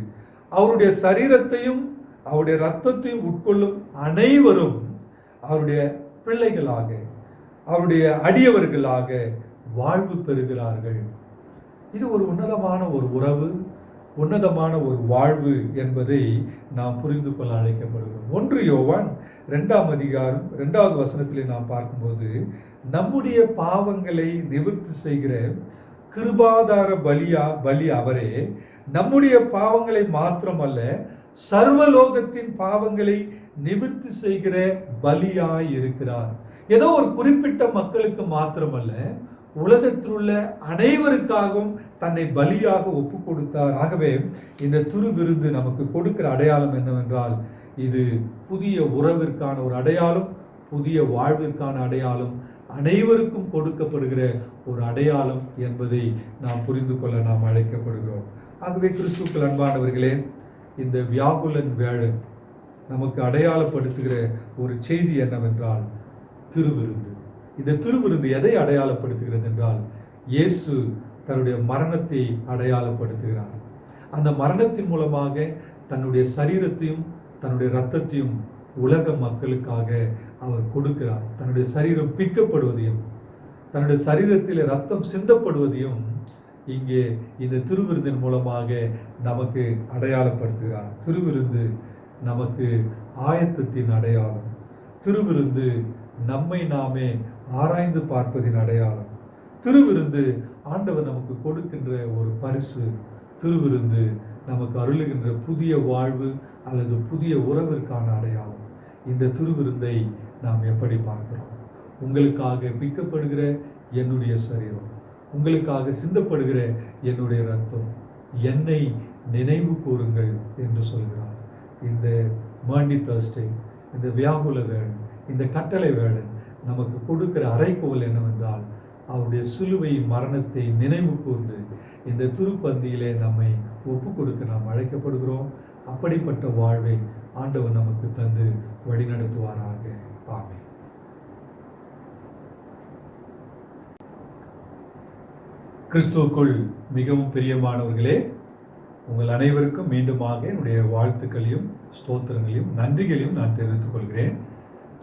அவருடைய சரீரத்தையும் அவருடைய இரத்தத்தையும் உட்கொள்ளும் அனைவரும் அவருடைய பிள்ளைகளாக, அவருடைய அடியவர்களாக வாழ்வு பெறுகிறார்கள். இது ஒரு உன்னதமான ஒரு உறவு, உன்னதமான ஒரு வாழ்வு என்பதை நாம் புரிந்து கொள்ள அழைக்கப்படுகிறோம். 1 யோவான் 2ஆம் அதிகாரம் 2வது வசனத்திலே நாம் பார்க்கும்போது, நம்முடைய பாவங்களை நிவர்த்தி செய்கிற கிருபாதார பலி அவரே, நம்முடைய பாவங்களை மாத்திரமல்ல சர்வலோகத்தின் பாவங்களை நிவர்த்தி செய்கிற பலியாய் இருக்கிறார். ஏதோ ஒரு குறிப்பிட்ட மக்களுக்கு மாத்திரமல்ல, உலகத்தில் உள்ள அனைவருக்காகவும் தன்னை பலியாக ஒப்பு கொடுத்தார். ஆகவே இந்த திருவிருந்து நமக்கு கொடுக்கிற அடையாளம் என்னவென்றால், இது புதிய உறவிற்கான ஒரு அடையாளம், புதிய வாழ்விற்கான அடையாளம், அனைவருக்கும் கொடுக்கப்படுகிற ஒரு அடையாளம் என்பதை நாம் புரிந்து கொள்ள நாம் அழைக்கப்படுகிறோம். ஆகவே கிறிஸ்துவுக்குள் அன்பானவர்களே, இந்த வியாகுலன் வேளன் நமக்கு அடையாளப்படுத்துகிற ஒரு செய்தி என்னவென்றால் திருவிருந்து. இந்த திருவிருந்து எதை அடையாளப்படுத்துகிறது என்றால், இயேசு தன்னுடைய மரணத்தை அடையாளப்படுத்துகிறார். அந்த மரணத்தின் மூலமாக தன்னுடைய சரீரத்தையும் தன்னுடைய இரத்தத்தையும் உலக மக்களுக்காக அவர் கொடுக்கிறார். தன்னுடைய சரீரம் பிற்கப்படுவதையும் தன்னுடைய சரீரத்தில் இரத்தம் சிந்தப்படுவதையும் இங்கே இந்த திருவிருந்தின் மூலமாக நமக்கு அடையாளப்படுத்துகிறார். திருவிருந்து நமக்கு ஆயத்தத்தின் அடையாளம். திருவிருந்து நம்மை நாமே ஆராய்ந்து பார்ப்பதின் அடையாளம். திருவிருந்து ஆண்டவர் நமக்கு கொடுக்கின்ற ஒரு பரிசு. திருவிருந்து நமக்கு அருளுகின்ற புதிய வாழ்வு அல்லது புதிய உறவிற்கான அடையாளம். இந்த திருவிருந்தை நாம் எப்படி பார்க்கிறோம்? உங்களுக்காக பிக்கப்படுகிற என்னுடைய சரீரம், உங்களுக்காக சிந்தப்படுகிற என்னுடைய இரத்தம், என்னை நினைவு கூறுங்கள் என்று சொல்கிறார். இந்த மாண்டி தர்ஸ்டே, இந்த வியாகுல வேளன், இந்த கட்டளை வேளன் நமக்கு கொடுக்கிற அறைகோல் என்னவென்றால், அவருடைய சிலுவை மரணத்தை நினைவு கூர்ந்து இந்த திருப்பந்தியிலே நம்மை ஒப்பு கொடுக்க நாம் அழைக்கப்படுகிறோம். அப்படிப்பட்ட வாழ்வை ஆண்டவர் நமக்கு தந்து வழிநடத்துவாராக. ஆமென். கிறிஸ்துவுக்குள் மிகவும் பிரியமானவர்களே, உங்கள் அனைவருக்கும் மீண்டுமாக என்னுடைய வாழ்த்துக்களையும் ஸ்தோத்திரங்களையும் நன்றிகளையும் நான் தெரிவித்துக் கொள்கிறேன்.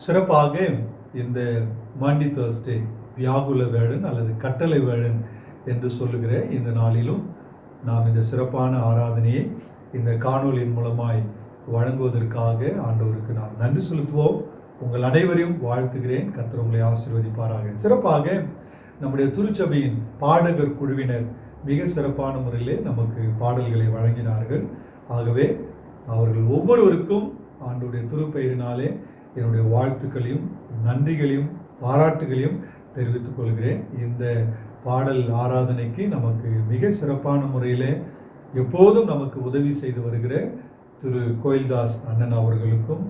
சிறப்பாக இந்த மாண்டி தர்ஸ்டே, வியாகுல வேளன் அல்லது கட்டளை வேளன் என்று சொல்லுகிற இந்த நாளிலும் நாம் இந்த சிறப்பான ஆராதனையை இந்த காணொலியின் மூலமாய் வழங்குவதற்காக ஆண்டவருக்கு நாம் நன்றி செலுத்துவோம். உங்கள் அனைவரையும் வாழ்த்துகிறேன். கர்த்தர் உங்களை ஆசீர்வதிப்பாராக. சிறப்பாக நம்முடைய திருச்சபையின் பாடகர் குழுவினர் மிக சிறப்பான முறையிலே நமக்கு பாடல்களை வழங்கினார்கள். ஆகவே அவர்கள் ஒவ்வொருவருக்கும் ஆண்டவருடைய திருப்பெயரினாலே என்னுடைய வாழ்த்துக்களையும் நன்றிகளையும் பாராட்டுகளையும் தெரிவித்துக் கொள்கிறேன். இந்த பாடல் ஆராதனைக்கு நமக்கு மிக சிறப்பான முறையிலே எப்போதும் நமக்கு உதவி செய்து வருகிற திரு கோயில்தாஸ் அண்ணன் அவர்களுக்கும்,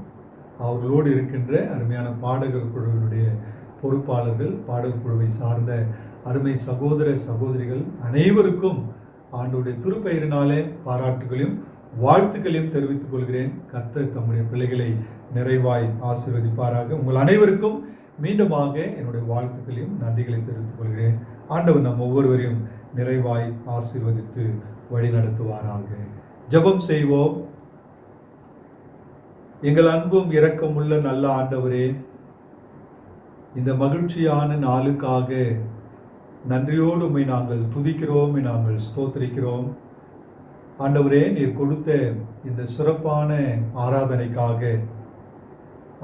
அவர்களோடு இருக்கின்ற அருமையான பாடகர் குழுவினுடைய பொறுப்பாளர்கள், பாடகர் குழுவை சார்ந்த அருமை சகோதர சகோதரிகள் அனைவருக்கும் ஆண்டவருடைய திருப்பெயரினாலே பாராட்டுகளையும் வாழ்த்துக்களையும் தெரிவித்துக் கொள்கிறேன். கர்த்தர் தம்முடைய பிள்ளைகளை நிறைவாய் ஆசீர்வதிப்பாராக. உங்கள் அனைவருக்கும் மீண்டுமாக என்னுடைய வாழ்த்துக்களையும் நன்றிகளை தெரிவித்துக் கொள்கிறேன். ஆண்டவர் நம் ஒவ்வொருவரையும் நிறைவாய் ஆசீர்வதித்து வழி நடத்துவாராக. ஜெபம் செய்வோம். எங்கள் அன்பும் இரக்கமுள்ள நல்ல ஆண்டவரே, இந்த மகிழ்ச்சியான நாளுக்காக நன்றியோடு உம்மை நாங்கள் துதிக்கிறோம், நாங்கள் ஸ்தோத்திரிக்கிறோம். ஆண்டவரே, நீர் கொடுத்த இந்த சிறப்பான ஆராதனைக்காக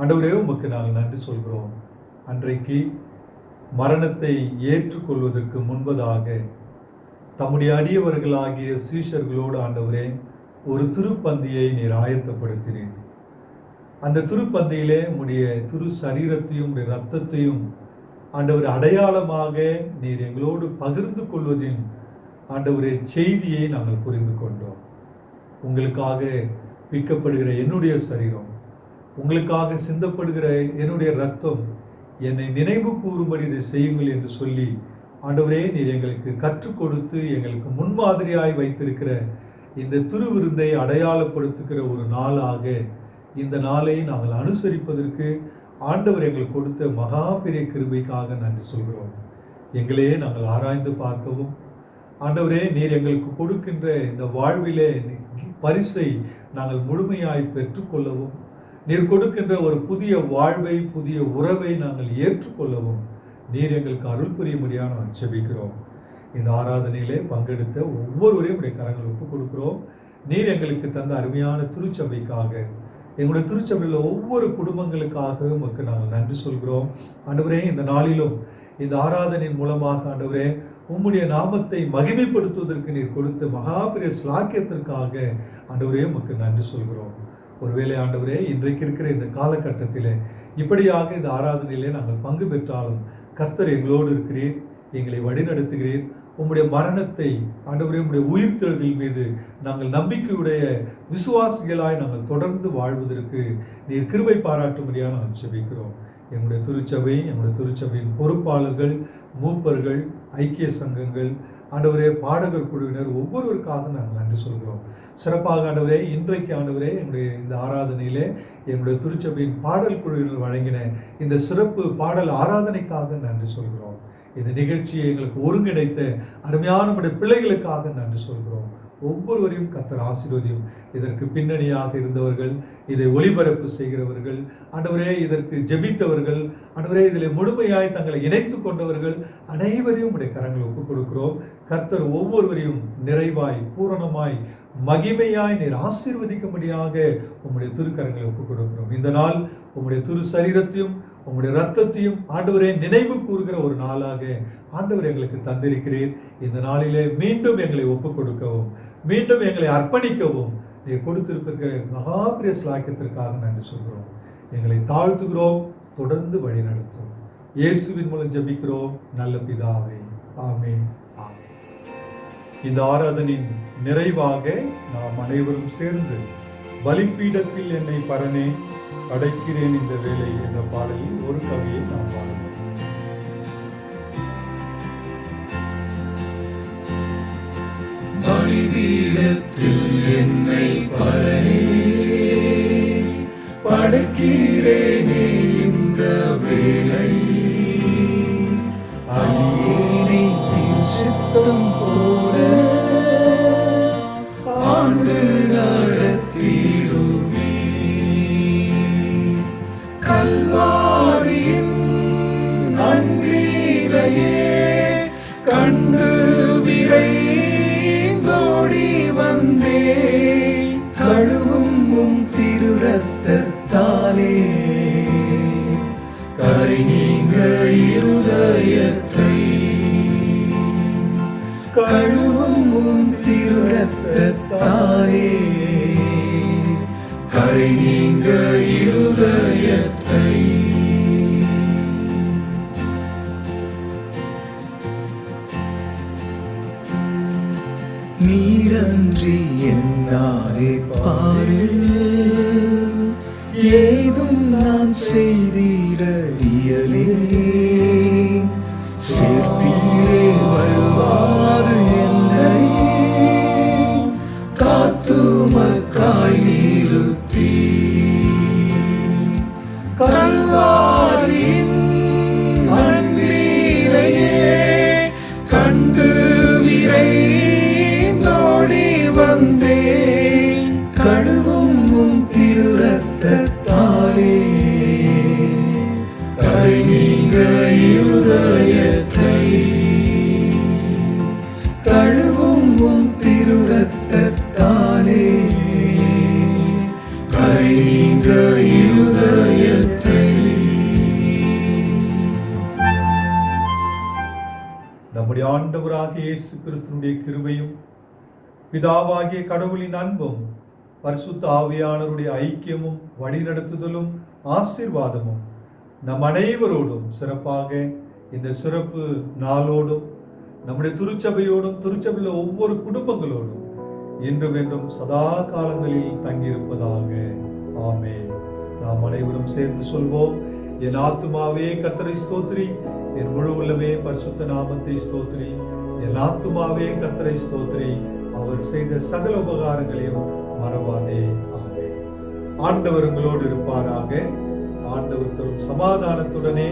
ஆண்டவரே உமக்கு நாங்கள் நன்றி சொல்கிறோம். அன்றைக்கு மரணத்தை ஏற்றுக்கொள்வதற்கு முன்பதாக தம்முடைய அடியவர்களாகிய சீஷர்களோடு ஆண்டவரே ஒரு திருப்பந்தியை நீர் ஆயத்தப்படுத்தினீர். அந்த திருப்பந்தியிலே உம்முடைய திரு சரீரத்தையும் உடைய இரத்தத்தையும் ஆண்டவர் அடையாளமாக நீர் எங்களோடு பகிர்ந்து கொள்வதின் ஆண்டவரே செய்தியை நாங்கள் புரிந்து கொண்டோம். உங்களுக்காக பிக்கப்படுகிற என்னுடைய சரீரம், உங்களுக்காக சிந்தப்படுகிற என்னுடைய இரத்தம், என்னை நினைவு கூறும்படி இதை செய்யுங்கள் என்று சொல்லி ஆண்டவரே நீர் எங்களுக்கு கற்றுக் கொடுத்து எங்களுக்கு முன்மாதிரியாய் வைத்திருக்கிற இந்த திருவிருந்தை அடையாளப்படுத்துகிற ஒரு நாளாக இந்த நாளை நாங்கள் அனுசரிப்பதற்கு ஆண்டவர் எங்களுக்கு கொடுத்த மகா பெரிய கிருபைக்காக நன்றி சொல்கிறோம். எங்களையே நாங்கள் ஆராய்ந்து பார்க்கவும் ஆண்டவரே நீர் எங்களுக்கு கொடுக்கின்ற இந்த வாழ்விலே பரிசை நாங்கள் முழுமையாய் பெற்றுக்கொள்ளவும், நீர் கொடுக்கின்ற ஒரு புதிய வாழ்வை புதிய உறவை நாங்கள் ஏற்றுக்கொள்ளவும் நீர் எங்களுக்கு அருள் புரியும்படியாக நான் ஜெபிக்கிறோம். இந்த ஆராதனையிலே பங்கெடுத்த ஒவ்வொருவரையும் உடைய கரங்கள் ஒப்புக் கொடுக்கிறோம். நீர் எங்களுக்கு தந்த அருமையான திருச்சபைக்காக, எங்களுடைய திருச்சபையில் ஒவ்வொரு குடும்பங்களுக்காக உமக்கு நாங்கள் நன்றி சொல்கிறோம். ஆண்டவரே, இந்த நாளிலும் இந்த ஆராதனையின் மூலமாக ஆண்டவரே உம்முடைய நாமத்தை மகிமைப்படுத்துவதற்கு நீர் கொடுத்த மகாபெரிய ஸ்லாக்கியத்திற்காக ஆண்டவரே உமக்கு நன்றி சொல்கிறோம். ஒருவேளை ஆண்டவரே, இன்றைக்கு இருக்கிற இந்த காலகட்டத்தில் இப்படியாக இந்த ஆராதனையிலே நாங்கள் பங்கு பெற்றாலும் கர்த்தர் எங்களோடு இருக்கிறீர், எங்களை வழிநடத்துகிறீர். உம்முடைய மரணத்தை ஆண்டவரே, உம்முடைய உயிர்த்தெழுதல் மீது நாங்கள் நம்பிக்கையுடைய விசுவாசிகளாய் நாங்கள் தொடர்ந்து வாழ்வதற்கு நீர் கிருபை பாராட்டும்படியாக நாங்கள் ஜெபிக்கிறோம். எங்களுடைய திருச்சபை, எங்களுடைய திருச்சபையின் பொறுப்பாளர்கள், மூப்பர்கள், ஐக்கிய சங்கங்கள், ஆண்டவரே பாடகர் குழுவினர் ஒவ்வொருவருக்காக நாங்கள் நன்றி சொல்கிறோம். சிறப்பாக ஆண்டவரே, இன்றைக்கு ஆண்டவரே எங்களுடைய இந்த ஆராதனையிலே எங்களுடைய திருச்சபையின் பாடல் குழுவினர் வழங்கின இந்த சிறப்பு பாடல் ஆராதனைக்காக நன்றி சொல்கிறோம். இந்த நிகழ்ச்சியை எங்களுக்கு ஒருங்கிணைத்த அருமையான நம்முடைய பிள்ளைகளுக்காக நன்றி சொல்கிறோம். ஒவ்வொருவரையும் கர்த்தர் ஆசீர்வதியும். இதற்கு பின்னணியாக இருந்தவர்கள், இதை ஒளிபரப்பு செய்கிறவர்கள், ஆண்டவரே இதற்கு ஜெபித்தவர்கள், ஆண்டவரே இதில் முழுமையாய் தங்களை இணைத்து கொண்டவர்கள் அனைவரையும் உடைய கரங்களை ஒப்புக் கொடுக்கிறோம். கர்த்தர் ஒவ்வொருவரையும் நிறைவாய், பூரணமாய், மகிமையாய் நீர் ஆசீர்வதிக்கும்படியாக உம்முடைய திருக்கரங்களை ஒப்புக் கொடுக்கிறோம். இந்த நாள் உம்முடைய திரு சரீரத்தையும் உம்முடைய ரத்தத்தையும் ஆண்டவரே நினைவு கூறுகிற ஒரு நாளாக ஆண்டவர் எங்களுக்கு தந்திருக்கிறீர். இந்த நாளிலே மீண்டும் எங்களை ஒப்புக் கொடுக்கவும், மீண்டும் எங்களை அர்ப்பணிக்கவும் நீர் கொடுத்திருக்கிற மகாபிரிய ஸ்லாக்கியத்திற்காக நன்றி சொல்கிறோம். எங்களை தாழ்த்துகிறோம், தொடர்ந்து வழி நடத்தும். இயேசுவின் மூலம் ஜெபிக்கிறோம் நல்ல பிதாவே, ஆமென். இந்த ஆராதனின் நிறைவாக நாம் அனைவரும் சேர்ந்து பலிபீடத்தில் என்னை பரனே அடைக்கிறேன் இந்த வேலை என்ற பாடலில் ஒரு கவியை நாம் பாடுவோம். பலிபீடத்தில் என்னை பரனே படைக்கிறேனே இந்த வேளை, அடியேனை நீர் சித்தம் போல ஆண்டு நடத்திடுவே. கல்வாரியின் அன்பினையே கண்டு விரைந்தோடி வந்தே, கழுவும் உம் திரு ரத்தத்தாலே கரை நீங்க இருதயத்தை, கழுவும் உம் திரு ரத்தத்தாலே கரை நீங்க இருதயத்தை. நீரன்றி என்னாலே பாரு ஏதும் நான் செய்திட இயலே, சேர்ப்பீரே வழுவாது என்னை காத்துமக்காய் நிறுத்தி. கல்வாரியின் அன்பினையே கண்டு விரைந்தோடி வந்தேன், கழுவும் உம் திரு ரத்தத்தாலே கரை நீங்க இருதயத்தை, கழுவும் உம் திரு ரத்தத்தாலே கரை நீங்க இருதயத்தை. நம்முடைய ஆண்டவராகிய இயேசு கிறிஸ்துவினுடைய கிருபையும் பிதாவாகிய கடவுளின் அன்பும் பரிசுத்த ஆவியானவருடைய ஐக்கியமும் வழிநடத்துதலும் ஆசீர்வாதமும் நம் அனைவரோடும் சிறப்பாக இந்த சிறப்பு நாளோடும் நம்முடைய திருச்சபையோடும் திருச்சபையில் ஒவ்வொரு குடும்பங்களோடும் இன்றும் என்றும் சதா காலங்களில் தங்கியிருப்பதாக. ஆமென். நாம் அனைவரும் சேர்ந்து சொல்வோம். என் ஆத்துமாவே கர்த்தரை ஸ்தோத்திரி, என் முழு உள்ளமே பரிசுத்த நாமத்தை ஸ்தோத்திரி, என் ஆத்துமாவே கர்த்தரை ஸ்தோத்திரி, அவர் செய்த சகல உபகாரங்களையும் மறவாதே. ஆமென். ஆண்டவர் உங்களோடு இருப்பாராக. ஆண்டவர் தரும் சமாதானத்துடனே